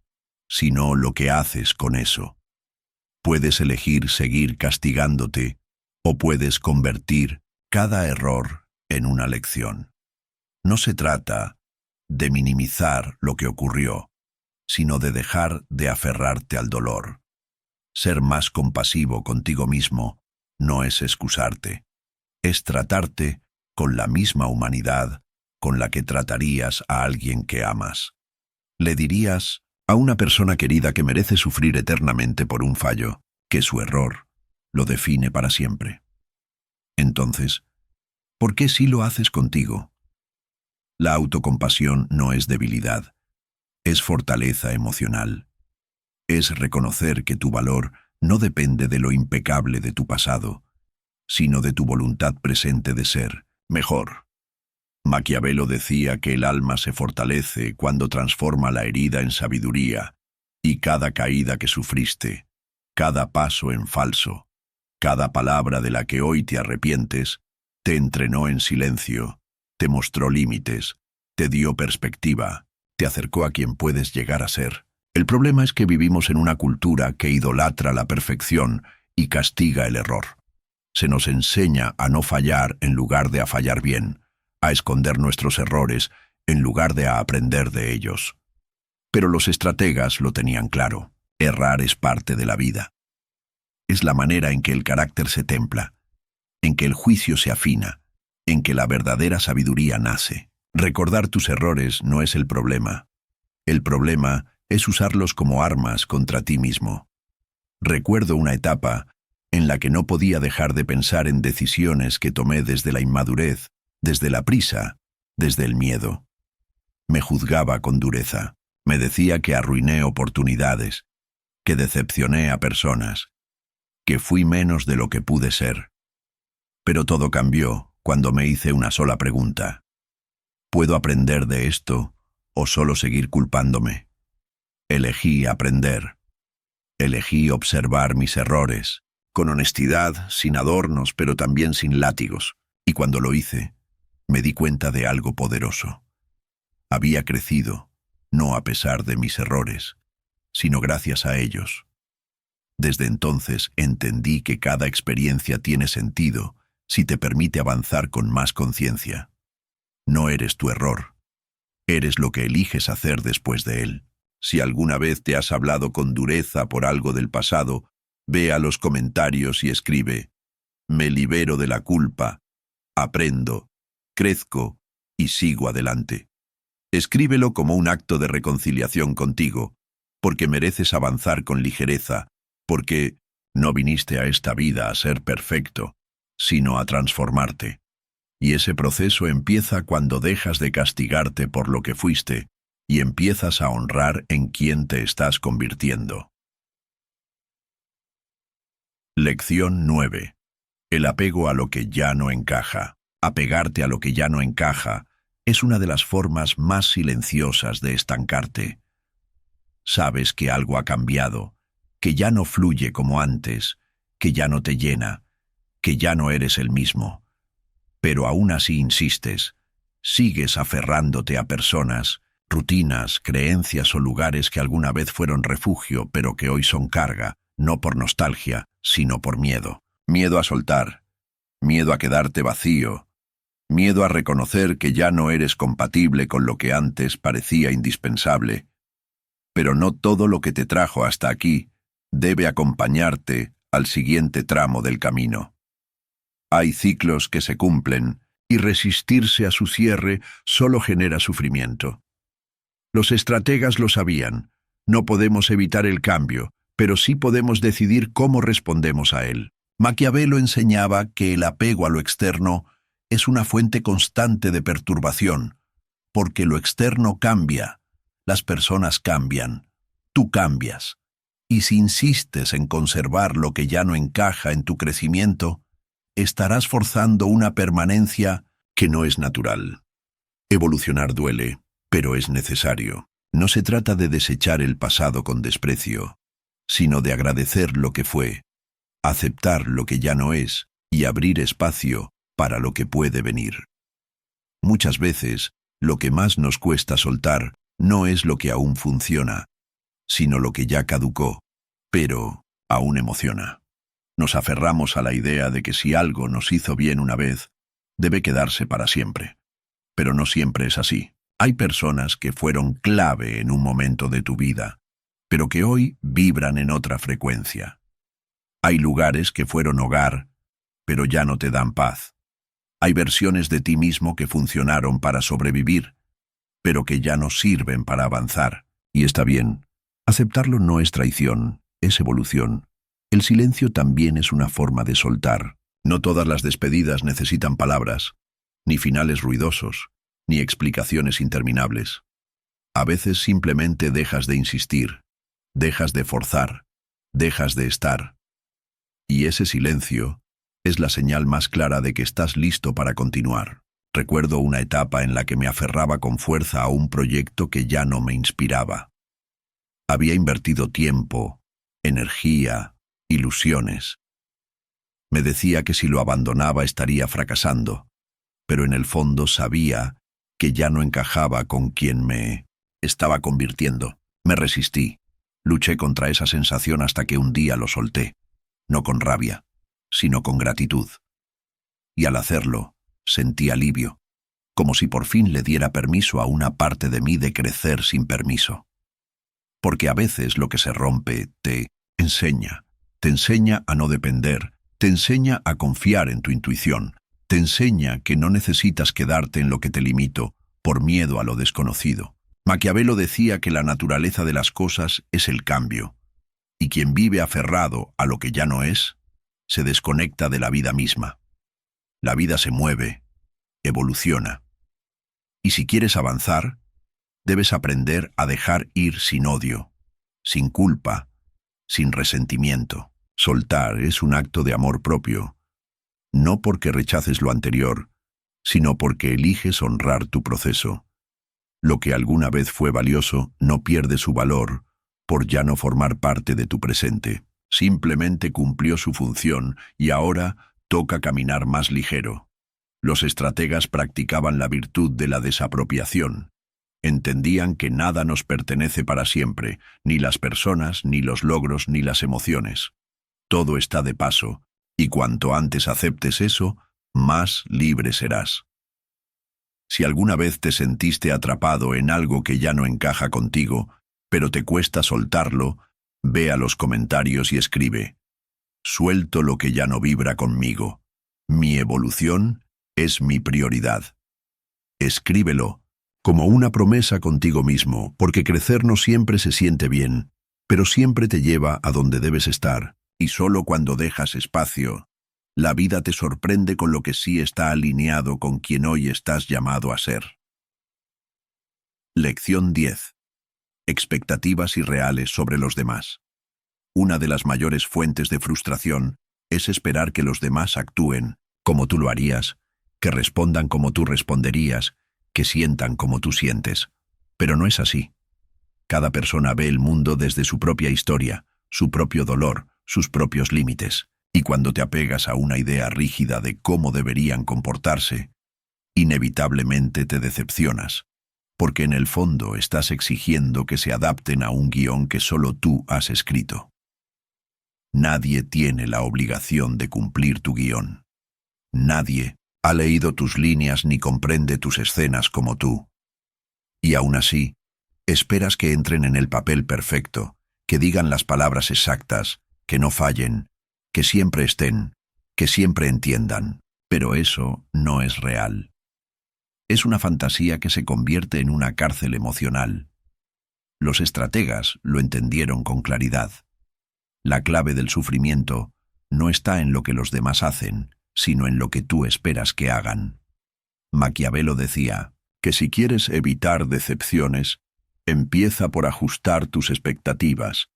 sino lo que haces con eso. Puedes elegir seguir castigándote o puedes convertir cada error en una lección. No se trata de minimizar lo que ocurrió, sino de dejar de aferrarte al dolor. Ser más compasivo contigo mismo no es excusarte, es tratarte con la misma humanidad con la que tratarías a alguien que amas. Le dirías a una persona querida que merece sufrir eternamente por un fallo, que su error lo define para siempre. Entonces, ¿por qué sí lo haces contigo? La autocompasión no es debilidad, es fortaleza emocional. Es reconocer que tu valor no depende de lo impecable de tu pasado, sino de tu voluntad presente de ser mejor. Maquiavelo decía que el alma se fortalece cuando transforma la herida en sabiduría, y cada caída que sufriste, cada paso en falso, cada palabra de la que hoy te arrepientes, te entrenó en silencio, te mostró límites, te dio perspectiva, te acercó a quien puedes llegar a ser. El problema es que vivimos en una cultura que idolatra la perfección y castiga el error. Se nos enseña a no fallar en lugar de a fallar bien, a esconder nuestros errores en lugar de a aprender de ellos. Pero los estrategas lo tenían claro. Errar es parte de la vida. Es la manera en que el carácter se templa, en que el juicio se afina, en que la verdadera sabiduría nace. Recordar tus errores no es el problema. El problema es usarlos como armas contra ti mismo. Recuerdo una etapa en la que no podía dejar de pensar en decisiones que tomé desde la inmadurez, desde la prisa, desde el miedo. Me juzgaba con dureza. Me decía que arruiné oportunidades, que decepcioné a personas, que fui menos de lo que pude ser. Pero todo cambió cuando me hice una sola pregunta. ¿Puedo aprender de esto o solo seguir culpándome? Elegí aprender. Elegí observar mis errores, con honestidad, sin adornos, pero también sin látigos. Y cuando lo hice, me di cuenta de algo poderoso. Había crecido, no a pesar de mis errores, sino gracias a ellos. Desde entonces entendí que cada experiencia tiene sentido si te permite avanzar con más conciencia. No eres tu error, eres lo que eliges hacer después de él. Si alguna vez te has hablado con dureza por algo del pasado, ve a los comentarios y escribe: me libero de la culpa, aprendo, crezco y sigo adelante. Escríbelo como un acto de reconciliación contigo, porque mereces avanzar con ligereza, porque no viniste a esta vida a ser perfecto, sino a transformarte. Y ese proceso empieza cuando dejas de castigarte por lo que fuiste y empiezas a honrar en quién te estás convirtiendo. Lección 9. El apego a lo que ya no encaja. Apegarte a lo que ya no encaja es una de las formas más silenciosas de estancarte. Sabes que algo ha cambiado, que ya no fluye como antes, que ya no te llena, que ya no eres el mismo. Pero aún así insistes, sigues aferrándote a personas, rutinas, creencias o lugares que alguna vez fueron refugio pero que hoy son carga, no por nostalgia, sino por miedo. Miedo a soltar, miedo a quedarte vacío, miedo a reconocer que ya no eres compatible con lo que antes parecía indispensable. Pero no todo lo que te trajo hasta aquí debe acompañarte al siguiente tramo del camino. Hay ciclos que se cumplen y resistirse a su cierre solo genera sufrimiento. Los estrategas lo sabían. No podemos evitar el cambio, pero sí podemos decidir cómo respondemos a él. Maquiavelo enseñaba que el apego a lo externo es una fuente constante de perturbación, porque lo externo cambia, las personas cambian, tú cambias. Y si insistes en conservar lo que ya no encaja en tu crecimiento, estarás forzando una permanencia que no es natural. Evolucionar duele, pero es necesario. No se trata de desechar el pasado con desprecio, sino de agradecer lo que fue, aceptar lo que ya no es y abrir espacio para lo que puede venir. Muchas veces, lo que más nos cuesta soltar no es lo que aún funciona, sino lo que ya caducó, pero aún emociona. Nos aferramos a la idea de que si algo nos hizo bien una vez, debe quedarse para siempre. Pero no siempre es así. Hay personas que fueron clave en un momento de tu vida, pero que hoy vibran en otra frecuencia. Hay lugares que fueron hogar, pero ya no te dan paz. Hay versiones de ti mismo que funcionaron para sobrevivir, pero que ya no sirven para avanzar. Y está bien. Aceptarlo no es traición, es evolución. El silencio también es una forma de soltar. No todas las despedidas necesitan palabras, ni finales ruidosos, ni explicaciones interminables. A veces simplemente dejas de insistir, dejas de forzar, dejas de estar. Y ese silencio es la señal más clara de que estás listo para continuar. Recuerdo una etapa en la que me aferraba con fuerza a un proyecto que ya no me inspiraba. Había invertido tiempo, energía, ilusiones. Me decía que si lo abandonaba estaría fracasando, pero en el fondo sabía que ya no encajaba con quien me estaba convirtiendo. Me resistí, luché contra esa sensación hasta que un día lo solté, no con rabia, sino con gratitud. Y al hacerlo, sentí alivio, como si por fin le diera permiso a una parte de mí de crecer sin permiso. Porque a veces lo que se rompe te enseña a no depender, te enseña a confiar en tu intuición, te enseña que no necesitas quedarte en lo que te limitó por miedo a lo desconocido. Maquiavelo decía que la naturaleza de las cosas es el cambio, y quien vive aferrado a lo que ya no es, se desconecta de la vida misma. La vida se mueve, evoluciona. Y si quieres avanzar, debes aprender a dejar ir sin odio, sin culpa, sin resentimiento. Soltar es un acto de amor propio, no porque rechaces lo anterior, sino porque eliges honrar tu proceso. Lo que alguna vez fue valioso no pierde su valor por ya no formar parte de tu presente. Simplemente cumplió su función y ahora toca caminar más ligero. Los estrategas practicaban la virtud de la desapropiación. Entendían que nada nos pertenece para siempre, ni las personas, ni los logros, ni las emociones. Todo está de paso, y cuanto antes aceptes eso, más libre serás. Si alguna vez te sentiste atrapado en algo que ya no encaja contigo, pero te cuesta soltarlo, ve a los comentarios y escribe: suelto lo que ya no vibra conmigo. Mi evolución es mi prioridad. Escríbelo como una promesa contigo mismo, porque crecer no siempre se siente bien, pero siempre te lleva a donde debes estar, y solo cuando dejas espacio, la vida te sorprende con lo que sí está alineado con quien hoy estás llamado a ser. Lección 10. Expectativas irreales sobre los demás. Una de las mayores fuentes de frustración es esperar que los demás actúen como tú lo harías, que respondan como tú responderías, que sientan como tú sientes. Pero no es así. Cada persona ve el mundo desde su propia historia, su propio dolor, sus propios límites. Y cuando te apegas a una idea rígida de cómo deberían comportarse, inevitablemente te decepcionas, porque en el fondo estás exigiendo que se adapten a un guión que solo tú has escrito. Nadie tiene la obligación de cumplir tu guión. Nadie ha leído tus líneas ni comprende tus escenas como tú. Y aún así, esperas que entren en el papel perfecto, que digan las palabras exactas, que no fallen, que siempre estén, que siempre entiendan. Pero eso no es real. Es una fantasía que se convierte en una cárcel emocional. Los estrategas lo entendieron con claridad. La clave del sufrimiento no está en lo que los demás hacen, sino en lo que tú esperas que hagan. Maquiavelo decía que si quieres evitar decepciones, empieza por ajustar tus expectativas,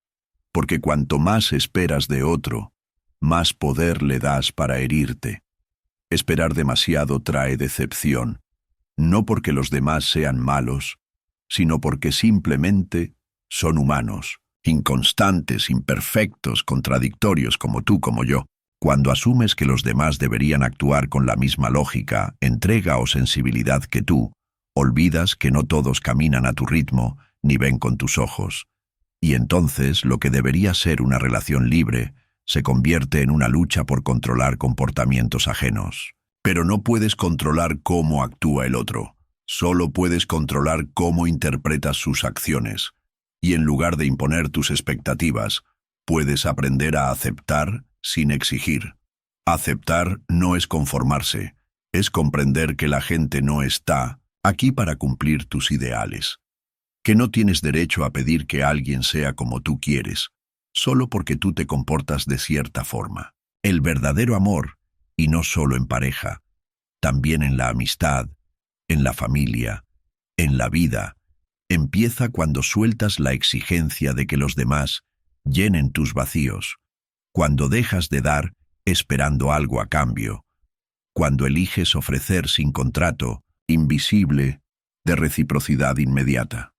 porque cuanto más esperas de otro, más poder le das para herirte. Esperar demasiado trae decepción, no porque los demás sean malos, sino porque simplemente son humanos, inconstantes, imperfectos, contradictorios como tú, como yo. Cuando asumes que los demás deberían actuar con la misma lógica, entrega o sensibilidad que tú, olvidas que no todos caminan a tu ritmo ni ven con tus ojos. Y entonces lo que debería ser una relación libre se convierte en una lucha por controlar comportamientos ajenos. Pero no puedes controlar cómo actúa el otro. Solo puedes controlar cómo interpretas sus acciones. Y en lugar de imponer tus expectativas, puedes aprender a aceptar sin exigir. Aceptar no es conformarse, es comprender que la gente no está aquí para cumplir tus ideales. Que no tienes derecho a pedir que alguien sea como tú quieres, solo porque tú te comportas de cierta forma. El verdadero amor, y no solo en pareja, también en la amistad, en la familia, en la vida, empieza cuando sueltas la exigencia de que los demás llenen tus vacíos, cuando dejas de dar esperando algo a cambio, cuando eliges ofrecer sin contrato, invisible, de reciprocidad inmediata.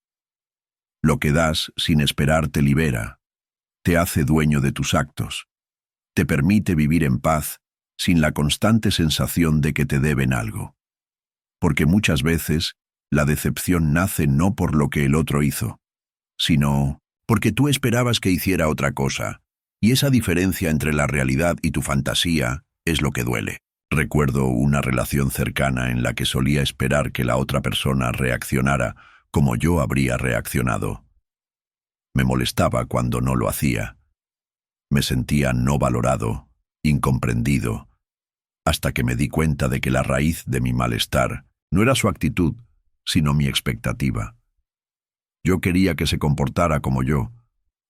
Lo que das sin esperar te libera, te hace dueño de tus actos, te permite vivir en paz sin la constante sensación de que te deben algo. Porque muchas veces la decepción nace no por lo que el otro hizo, sino porque tú esperabas que hiciera otra cosa, y esa diferencia entre la realidad y tu fantasía es lo que duele. Recuerdo una relación cercana en la que solía esperar que la otra persona reaccionara como yo habría reaccionado. Me molestaba cuando no lo hacía. Me sentía no valorado, incomprendido, hasta que me di cuenta de que la raíz de mi malestar no era su actitud, sino mi expectativa. Yo quería que se comportara como yo,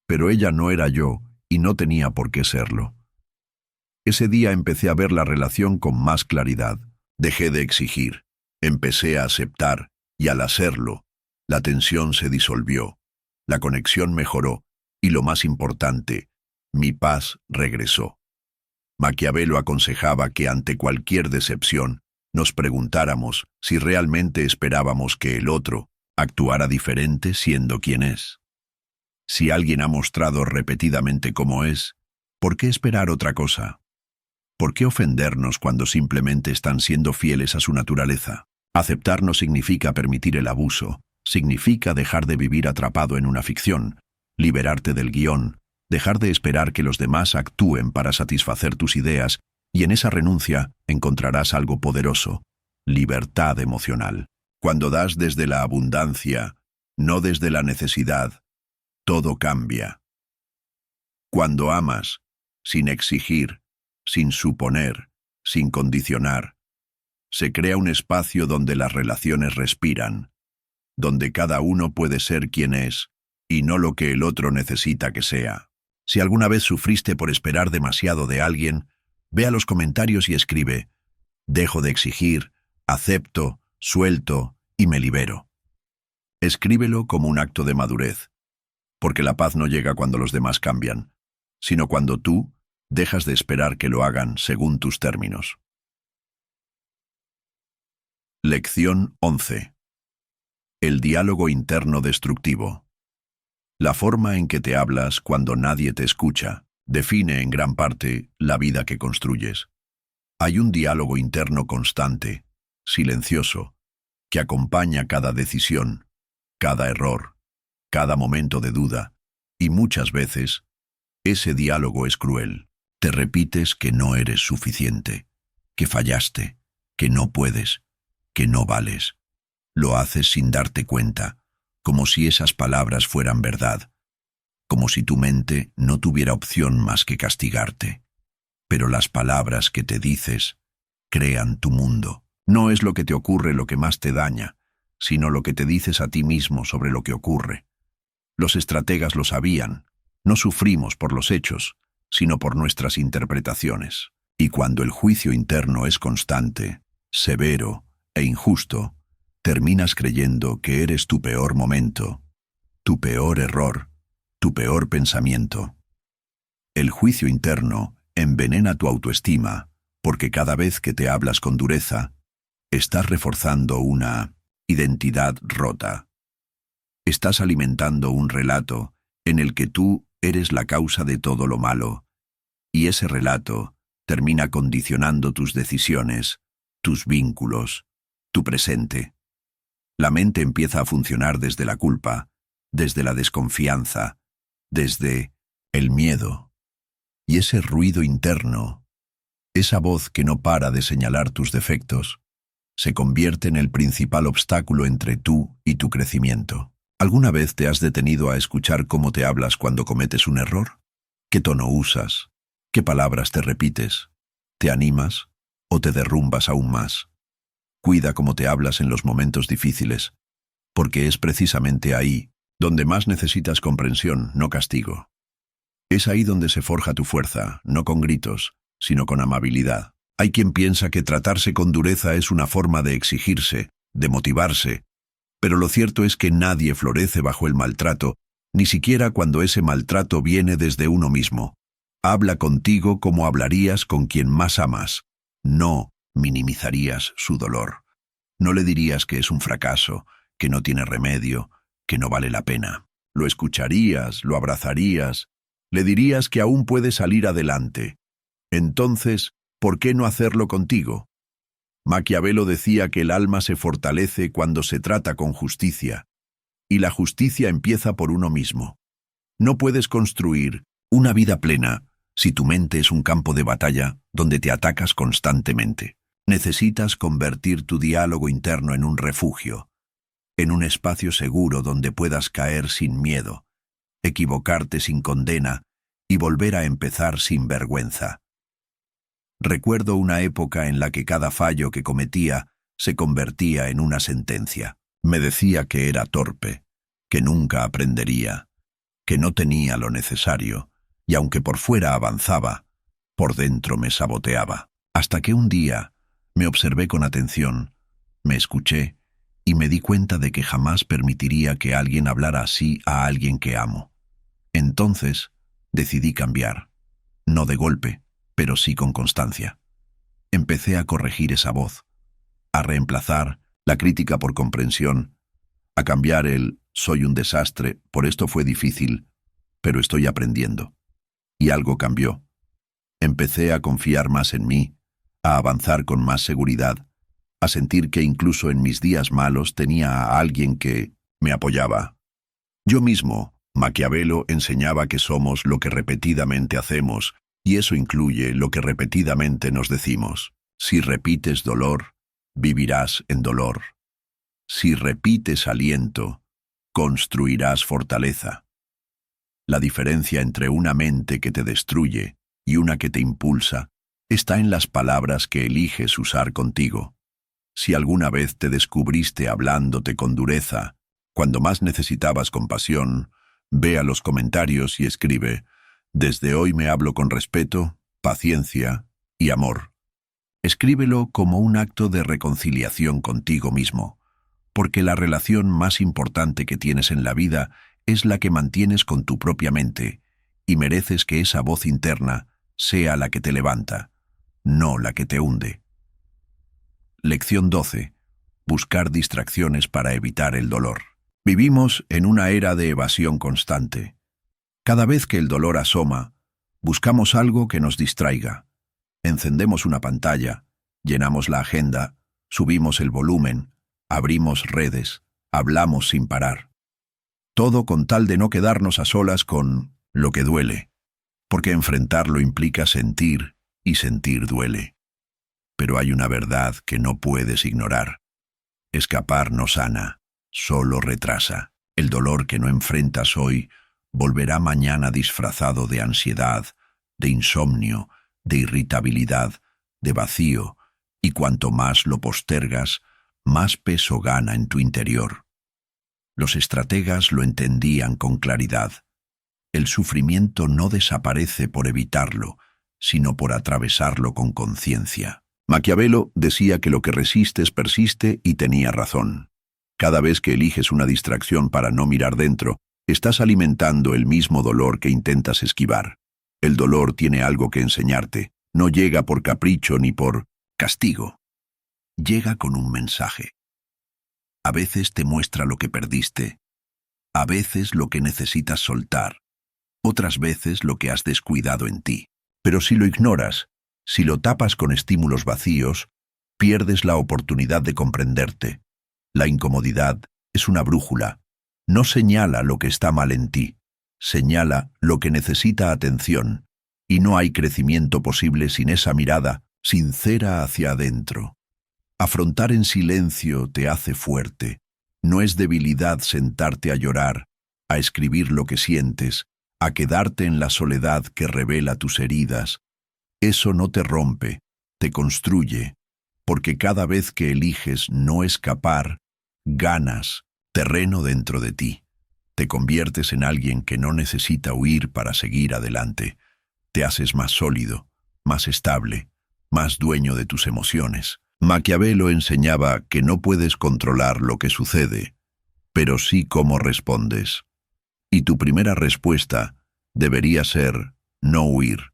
pero ella no era yo y no tenía por qué serlo. Ese día empecé a ver la relación con más claridad. Dejé de exigir, empecé a aceptar, y al hacerlo, la tensión se disolvió, la conexión mejoró, y lo más importante, mi paz regresó. Maquiavelo aconsejaba que ante cualquier decepción, nos preguntáramos si realmente esperábamos que el otro actuara diferente siendo quien es. Si alguien ha mostrado repetidamente cómo es, ¿por qué esperar otra cosa? ¿Por qué ofendernos cuando simplemente están siendo fieles a su naturaleza? Aceptar no significa permitir el abuso, significa dejar de vivir atrapado en una ficción, liberarte del guión, dejar de esperar que los demás actúen para satisfacer tus ideas, y en esa renuncia encontrarás algo poderoso, libertad emocional. Cuando das desde la abundancia, no desde la necesidad, todo cambia. Cuando amas, sin exigir, sin suponer, sin condicionar, se crea un espacio donde las relaciones respiran, donde cada uno puede ser quien es y no lo que el otro necesita que sea. Si alguna vez sufriste por esperar demasiado de alguien, ve a los comentarios y escribe: dejo de exigir, acepto, suelto y me libero. Escríbelo como un acto de madurez, porque la paz no llega cuando los demás cambian, sino cuando tú dejas de esperar que lo hagan según tus términos. Lección 11. El diálogo interno destructivo. La forma en que te hablas cuando nadie te escucha define en gran parte la vida que construyes. Hay un diálogo interno constante, silencioso, que acompaña cada decisión, cada error, cada momento de duda, y muchas veces ese diálogo es cruel. Te repites que no eres suficiente, que fallaste, que no puedes, que no vales. Lo haces sin darte cuenta, como si esas palabras fueran verdad, como si tu mente no tuviera opción más que castigarte. Pero las palabras que te dices crean tu mundo. No es lo que te ocurre lo que más te daña, sino lo que te dices a ti mismo sobre lo que ocurre. Los estrategas lo sabían. No sufrimos por los hechos, sino por nuestras interpretaciones. Y cuando el juicio interno es constante, severo e injusto, terminas creyendo que eres tu peor momento, tu peor error, tu peor pensamiento. El juicio interno envenena tu autoestima, porque cada vez que te hablas con dureza, estás reforzando una identidad rota. Estás alimentando un relato en el que tú eres la causa de todo lo malo, y ese relato termina condicionando tus decisiones, tus vínculos, tu presente. La mente empieza a funcionar desde la culpa, desde la desconfianza, desde el miedo. Y ese ruido interno, esa voz que no para de señalar tus defectos, se convierte en el principal obstáculo entre tú y tu crecimiento. ¿Alguna vez te has detenido a escuchar cómo te hablas cuando cometes un error? ¿Qué tono usas? ¿Qué palabras te repites? ¿Te animas o te derrumbas aún más? Cuida cómo te hablas en los momentos difíciles, porque es precisamente ahí donde más necesitas comprensión, no castigo. Es ahí donde se forja tu fuerza, no con gritos, sino con amabilidad. Hay quien piensa que tratarse con dureza es una forma de exigirse, de motivarse, pero lo cierto es que nadie florece bajo el maltrato, ni siquiera cuando ese maltrato viene desde uno mismo. Habla contigo como hablarías con quien más amas. No minimizarías su dolor. No le dirías que es un fracaso, que no tiene remedio, que no vale la pena. Lo escucharías, lo abrazarías, le dirías que aún puede salir adelante. Entonces, ¿por qué no hacerlo contigo? Maquiavelo decía que el alma se fortalece cuando se trata con justicia, y la justicia empieza por uno mismo. No puedes construir una vida plena si tu mente es un campo de batalla donde te atacas constantemente. Necesitas convertir tu diálogo interno en un refugio, en un espacio seguro donde puedas caer sin miedo, equivocarte sin condena y volver a empezar sin vergüenza. Recuerdo una época en la que cada fallo que cometía se convertía en una sentencia. Me decía que era torpe, que nunca aprendería, que no tenía lo necesario, y aunque por fuera avanzaba, por dentro me saboteaba. Hasta que un día me observé con atención, me escuché y me di cuenta de que jamás permitiría que alguien hablara así a alguien que amo. Entonces decidí cambiar, no de golpe, pero sí con constancia. Empecé a corregir esa voz, a reemplazar la crítica por comprensión, a cambiar el «soy un desastre, por esto fue difícil, pero estoy aprendiendo». Y algo cambió. Empecé a confiar más en mí, a avanzar con más seguridad, a sentir que incluso en mis días malos tenía a alguien que me apoyaba. Yo mismo, Maquiavelo, enseñaba que somos lo que repetidamente hacemos, y eso incluye lo que repetidamente nos decimos. Si repites dolor, vivirás en dolor. Si repites aliento, construirás fortaleza. La diferencia entre una mente que te destruye y una que te impulsa está en las palabras que eliges usar contigo. Si alguna vez te descubriste hablándote con dureza, cuando más necesitabas compasión, ve a los comentarios y escribe: «Desde hoy me hablo con respeto, paciencia y amor». Escríbelo como un acto de reconciliación contigo mismo, porque la relación más importante que tienes en la vida es la que mantienes con tu propia mente, y mereces que esa voz interna sea la que te levanta, no la que te hunde. Lección 12. Buscar distracciones para evitar el dolor. Vivimos en una era de evasión constante. Cada vez que el dolor asoma, buscamos algo que nos distraiga. Encendemos una pantalla, llenamos la agenda, subimos el volumen, abrimos redes, hablamos sin parar. Todo con tal de no quedarnos a solas con lo que duele, porque enfrentarlo implica sentir, y sentir duele. Pero hay una verdad que no puedes ignorar. Escapar no sana, solo retrasa. El dolor que no enfrentas hoy volverá mañana disfrazado de ansiedad, de insomnio, de irritabilidad, de vacío, y cuanto más lo postergas, más peso gana en tu interior. Los estrategas lo entendían con claridad. El sufrimiento no desaparece por evitarlo, sino por atravesarlo con conciencia. Maquiavelo decía que lo que resistes persiste, y tenía razón. Cada vez que eliges una distracción para no mirar dentro, estás alimentando el mismo dolor que intentas esquivar. El dolor tiene algo que enseñarte, no llega por capricho ni por castigo. Llega con un mensaje. A veces te muestra lo que perdiste, A veces lo que necesitas soltar, otras veces lo que has descuidado en ti. Pero si lo ignoras, si lo tapas con estímulos vacíos, pierdes la oportunidad de comprenderte. La incomodidad es una brújula. No señala lo que está mal en ti, señala lo que necesita atención, y no hay crecimiento posible sin esa mirada sincera hacia adentro. Afrontar en silencio te hace fuerte. No es debilidad sentarte a llorar, a escribir lo que sientes, a quedarte en la soledad que revela tus heridas. Eso no te rompe, te construye, porque cada vez que eliges no escapar, ganas terreno dentro de ti. Te conviertes en alguien que no necesita huir para seguir adelante. Te haces más sólido, más estable, más dueño de tus emociones. Maquiavelo enseñaba que no puedes controlar lo que sucede, pero sí cómo respondes. Y tu primera respuesta debería ser no huir.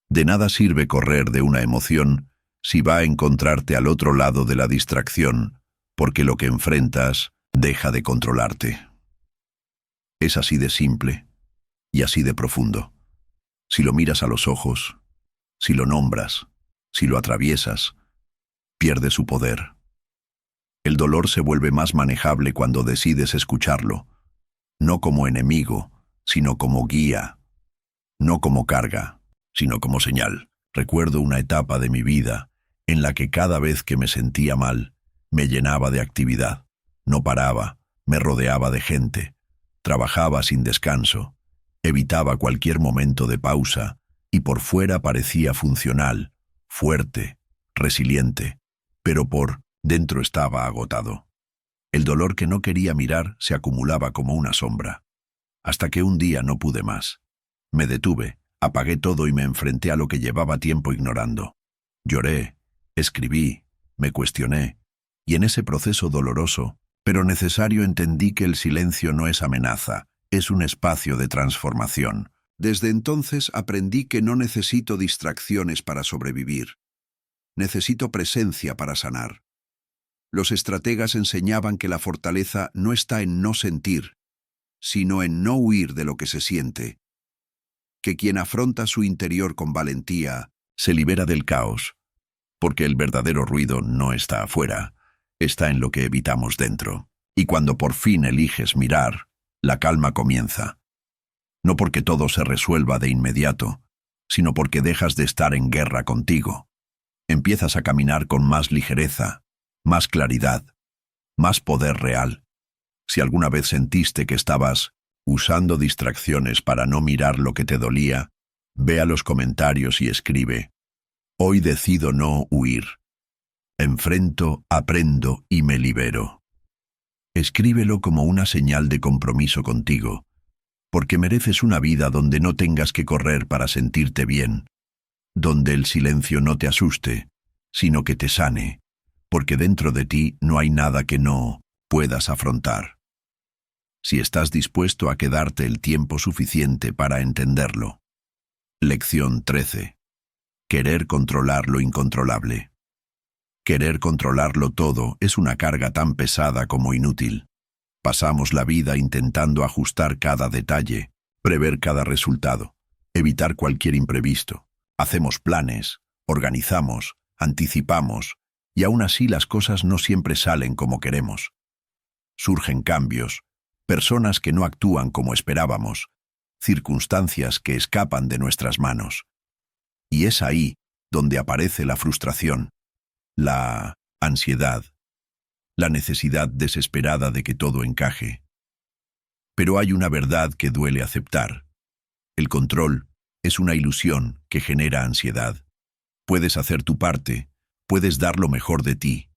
De nada sirve correr de una emoción si va a encontrarte al otro lado de la distracción, porque lo que enfrentas deja de controlarte. Es así de simple y así de profundo. Si lo miras a los ojos, si lo nombras, si lo atraviesas, pierde su poder. El dolor se vuelve más manejable cuando decides escucharlo, no como enemigo, sino como guía, no como carga, sino como señal. Recuerdo una etapa de mi vida en la que cada vez que me sentía mal, me llenaba de actividad. No paraba, me rodeaba de gente, trabajaba sin descanso, evitaba cualquier momento de pausa y por fuera parecía funcional, fuerte, resiliente, pero por dentro estaba agotado. El dolor que no quería mirar se acumulaba como una sombra, hasta que un día no pude más. Me detuve, apagué todo y me enfrenté a lo que llevaba tiempo ignorando. Lloré, escribí, me cuestioné, y en ese proceso doloroso, pero necesario, entendí que el silencio no es amenaza, es un espacio de transformación. Desde entonces aprendí que no necesito distracciones para sobrevivir. Necesito presencia para sanar. Los estrategas enseñaban que la fortaleza no está en no sentir, sino en no huir de lo que se siente. Que quien afronta su interior con valentía se libera del caos, porque el verdadero ruido no está afuera, está en lo que evitamos dentro. Y cuando por fin eliges mirar, la calma comienza. No porque todo se resuelva de inmediato, sino porque dejas de estar en guerra contigo. Empiezas a caminar con más ligereza, más claridad, más poder real. Si alguna vez sentiste que estabas usando distracciones para no mirar lo que te dolía, ve a los comentarios y escribe: hoy decido no huir. Enfrento, aprendo y me libero. Escríbelo como una señal de compromiso contigo, porque mereces una vida donde no tengas que correr para sentirte bien, donde el silencio no te asuste, sino que te sane, porque dentro de ti no hay nada que no puedas afrontar. Si estás dispuesto a quedarte el tiempo suficiente para entenderlo. Lección 13. Querer controlar lo incontrolable. Querer controlarlo todo es una carga tan pesada como inútil. Pasamos la vida intentando ajustar cada detalle, prever cada resultado, evitar cualquier imprevisto. Hacemos planes, organizamos, anticipamos, y aún así las cosas no siempre salen como queremos. Surgen cambios, personas que no actúan como esperábamos, circunstancias que escapan de nuestras manos. Y es ahí donde aparece la frustración, la ansiedad, la necesidad desesperada de que todo encaje. Pero hay una verdad que duele aceptar. El control es una ilusión que genera ansiedad. Puedes hacer tu parte, puedes dar lo mejor de ti,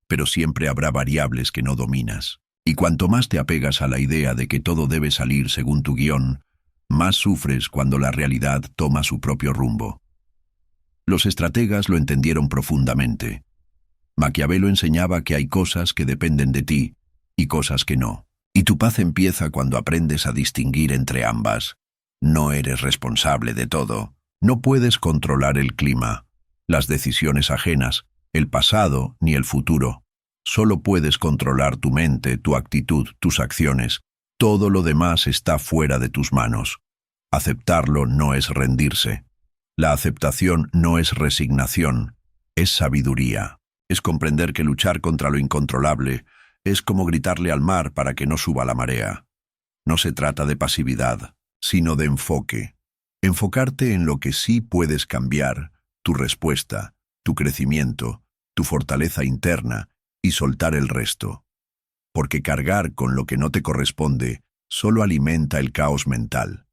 pero siempre habrá variables que no dominas. Y cuanto más te apegas a la idea de que todo debe salir según tu guión, más sufres cuando la realidad toma su propio rumbo. Los estrategas lo entendieron profundamente. Maquiavelo enseñaba que hay cosas que dependen de ti y cosas que no. Y tu paz empieza cuando aprendes a distinguir entre ambas. No eres responsable de todo. No puedes controlar el clima, las decisiones ajenas, el pasado ni el futuro. Solo puedes controlar tu mente, tu actitud, tus acciones. Todo lo demás está fuera de tus manos. Aceptarlo no es rendirse. La aceptación no es resignación, es sabiduría. Es comprender que luchar contra lo incontrolable es como gritarle al mar para que no suba la marea. No se trata de pasividad, sino de enfoque. Enfocarte en lo que sí puedes cambiar, tu respuesta, tu crecimiento, tu fortaleza interna, y soltar el resto. Porque cargar con lo que no te corresponde solo alimenta el caos mental.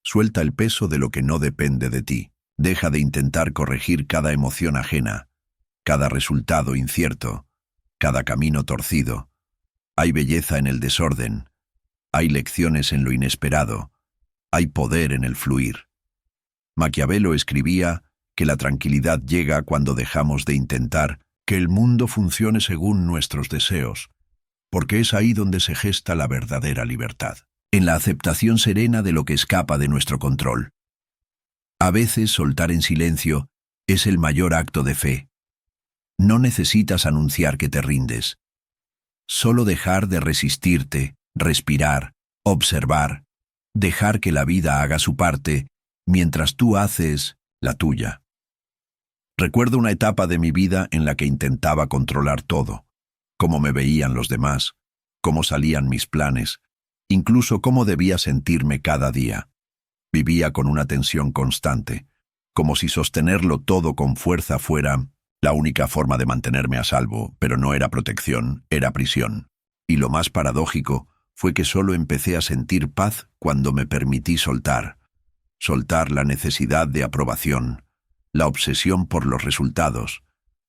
Suelta el peso de lo que no depende de ti. Deja de intentar corregir cada emoción ajena, cada resultado incierto, cada camino torcido. Hay belleza en el desorden, hay lecciones en lo inesperado, hay poder en el fluir. Maquiavelo escribía que la tranquilidad llega cuando dejamos de intentar que el mundo funcione según nuestros deseos, porque es ahí donde se gesta la verdadera libertad, en la aceptación serena de lo que escapa de nuestro control. A veces soltar en silencio es el mayor acto de fe. No necesitas anunciar que te rindes. Solo dejar de resistirte, respirar, observar, dejar que la vida haga su parte mientras tú haces la tuya. Recuerdo una etapa de mi vida en la que intentaba controlar todo, cómo me veían los demás, cómo salían mis planes, incluso cómo debía sentirme cada día. Vivía con una tensión constante, como si sostenerlo todo con fuerza fuera la única forma de mantenerme a salvo, pero no era protección, era prisión. Y lo más paradójico fue que solo empecé a sentir paz cuando me permití soltar la necesidad de aprobación, la obsesión por los resultados,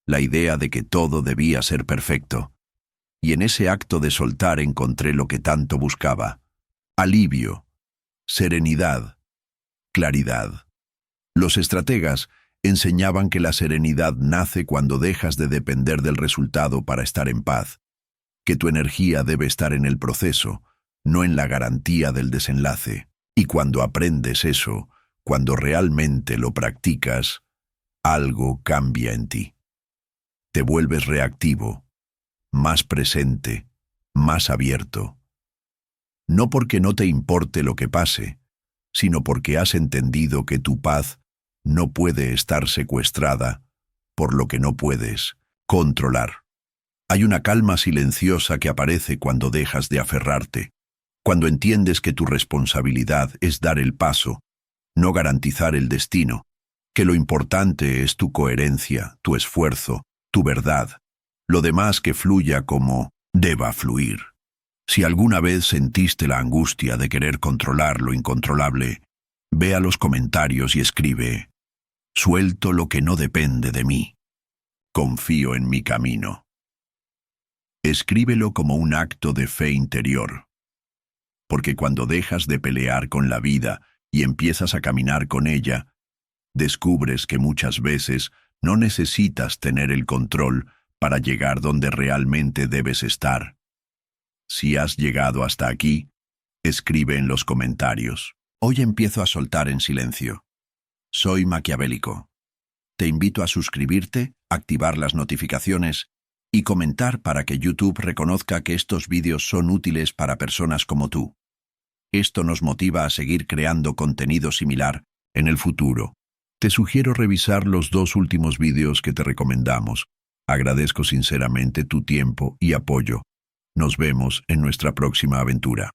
la idea de que todo debía ser perfecto. Y en ese acto de soltar encontré lo que tanto buscaba: alivio, serenidad, claridad. Los estrategas enseñaban que la serenidad nace cuando dejas de depender del resultado para estar en paz, que tu energía debe estar en el proceso, no en la garantía del desenlace. Y cuando aprendes eso, cuando realmente lo practicas, algo cambia en ti. Te vuelves reactivo, más presente, más abierto. No porque no te importe lo que pase, sino porque has entendido que tu paz no puede estar secuestrada por lo que no puedes controlar. Hay una calma silenciosa que aparece cuando dejas de aferrarte, cuando entiendes que tu responsabilidad es dar el paso, no garantizar el destino, que lo importante es tu coherencia, tu esfuerzo, tu verdad, lo demás que fluya como deba fluir. Si alguna vez sentiste la angustia de querer controlar lo incontrolable, ve a los comentarios y escribe: suelto lo que no depende de mí. Confío en mi camino. Escríbelo como un acto de fe interior. Porque cuando dejas de pelear con la vida y empiezas a caminar con ella, descubres que muchas veces no necesitas tener el control para llegar donde realmente debes estar. Si has llegado hasta aquí, escribe en los comentarios: hoy empiezo a soltar en silencio. Soy maquiavélico. Te invito a suscribirte, activar las notificaciones y comentar para que YouTube reconozca que estos vídeos son útiles para personas como tú. Esto nos motiva a seguir creando contenido similar en el futuro. Te sugiero revisar los 2 últimos vídeos que te recomendamos. Agradezco sinceramente tu tiempo y apoyo. Nos vemos en nuestra próxima aventura.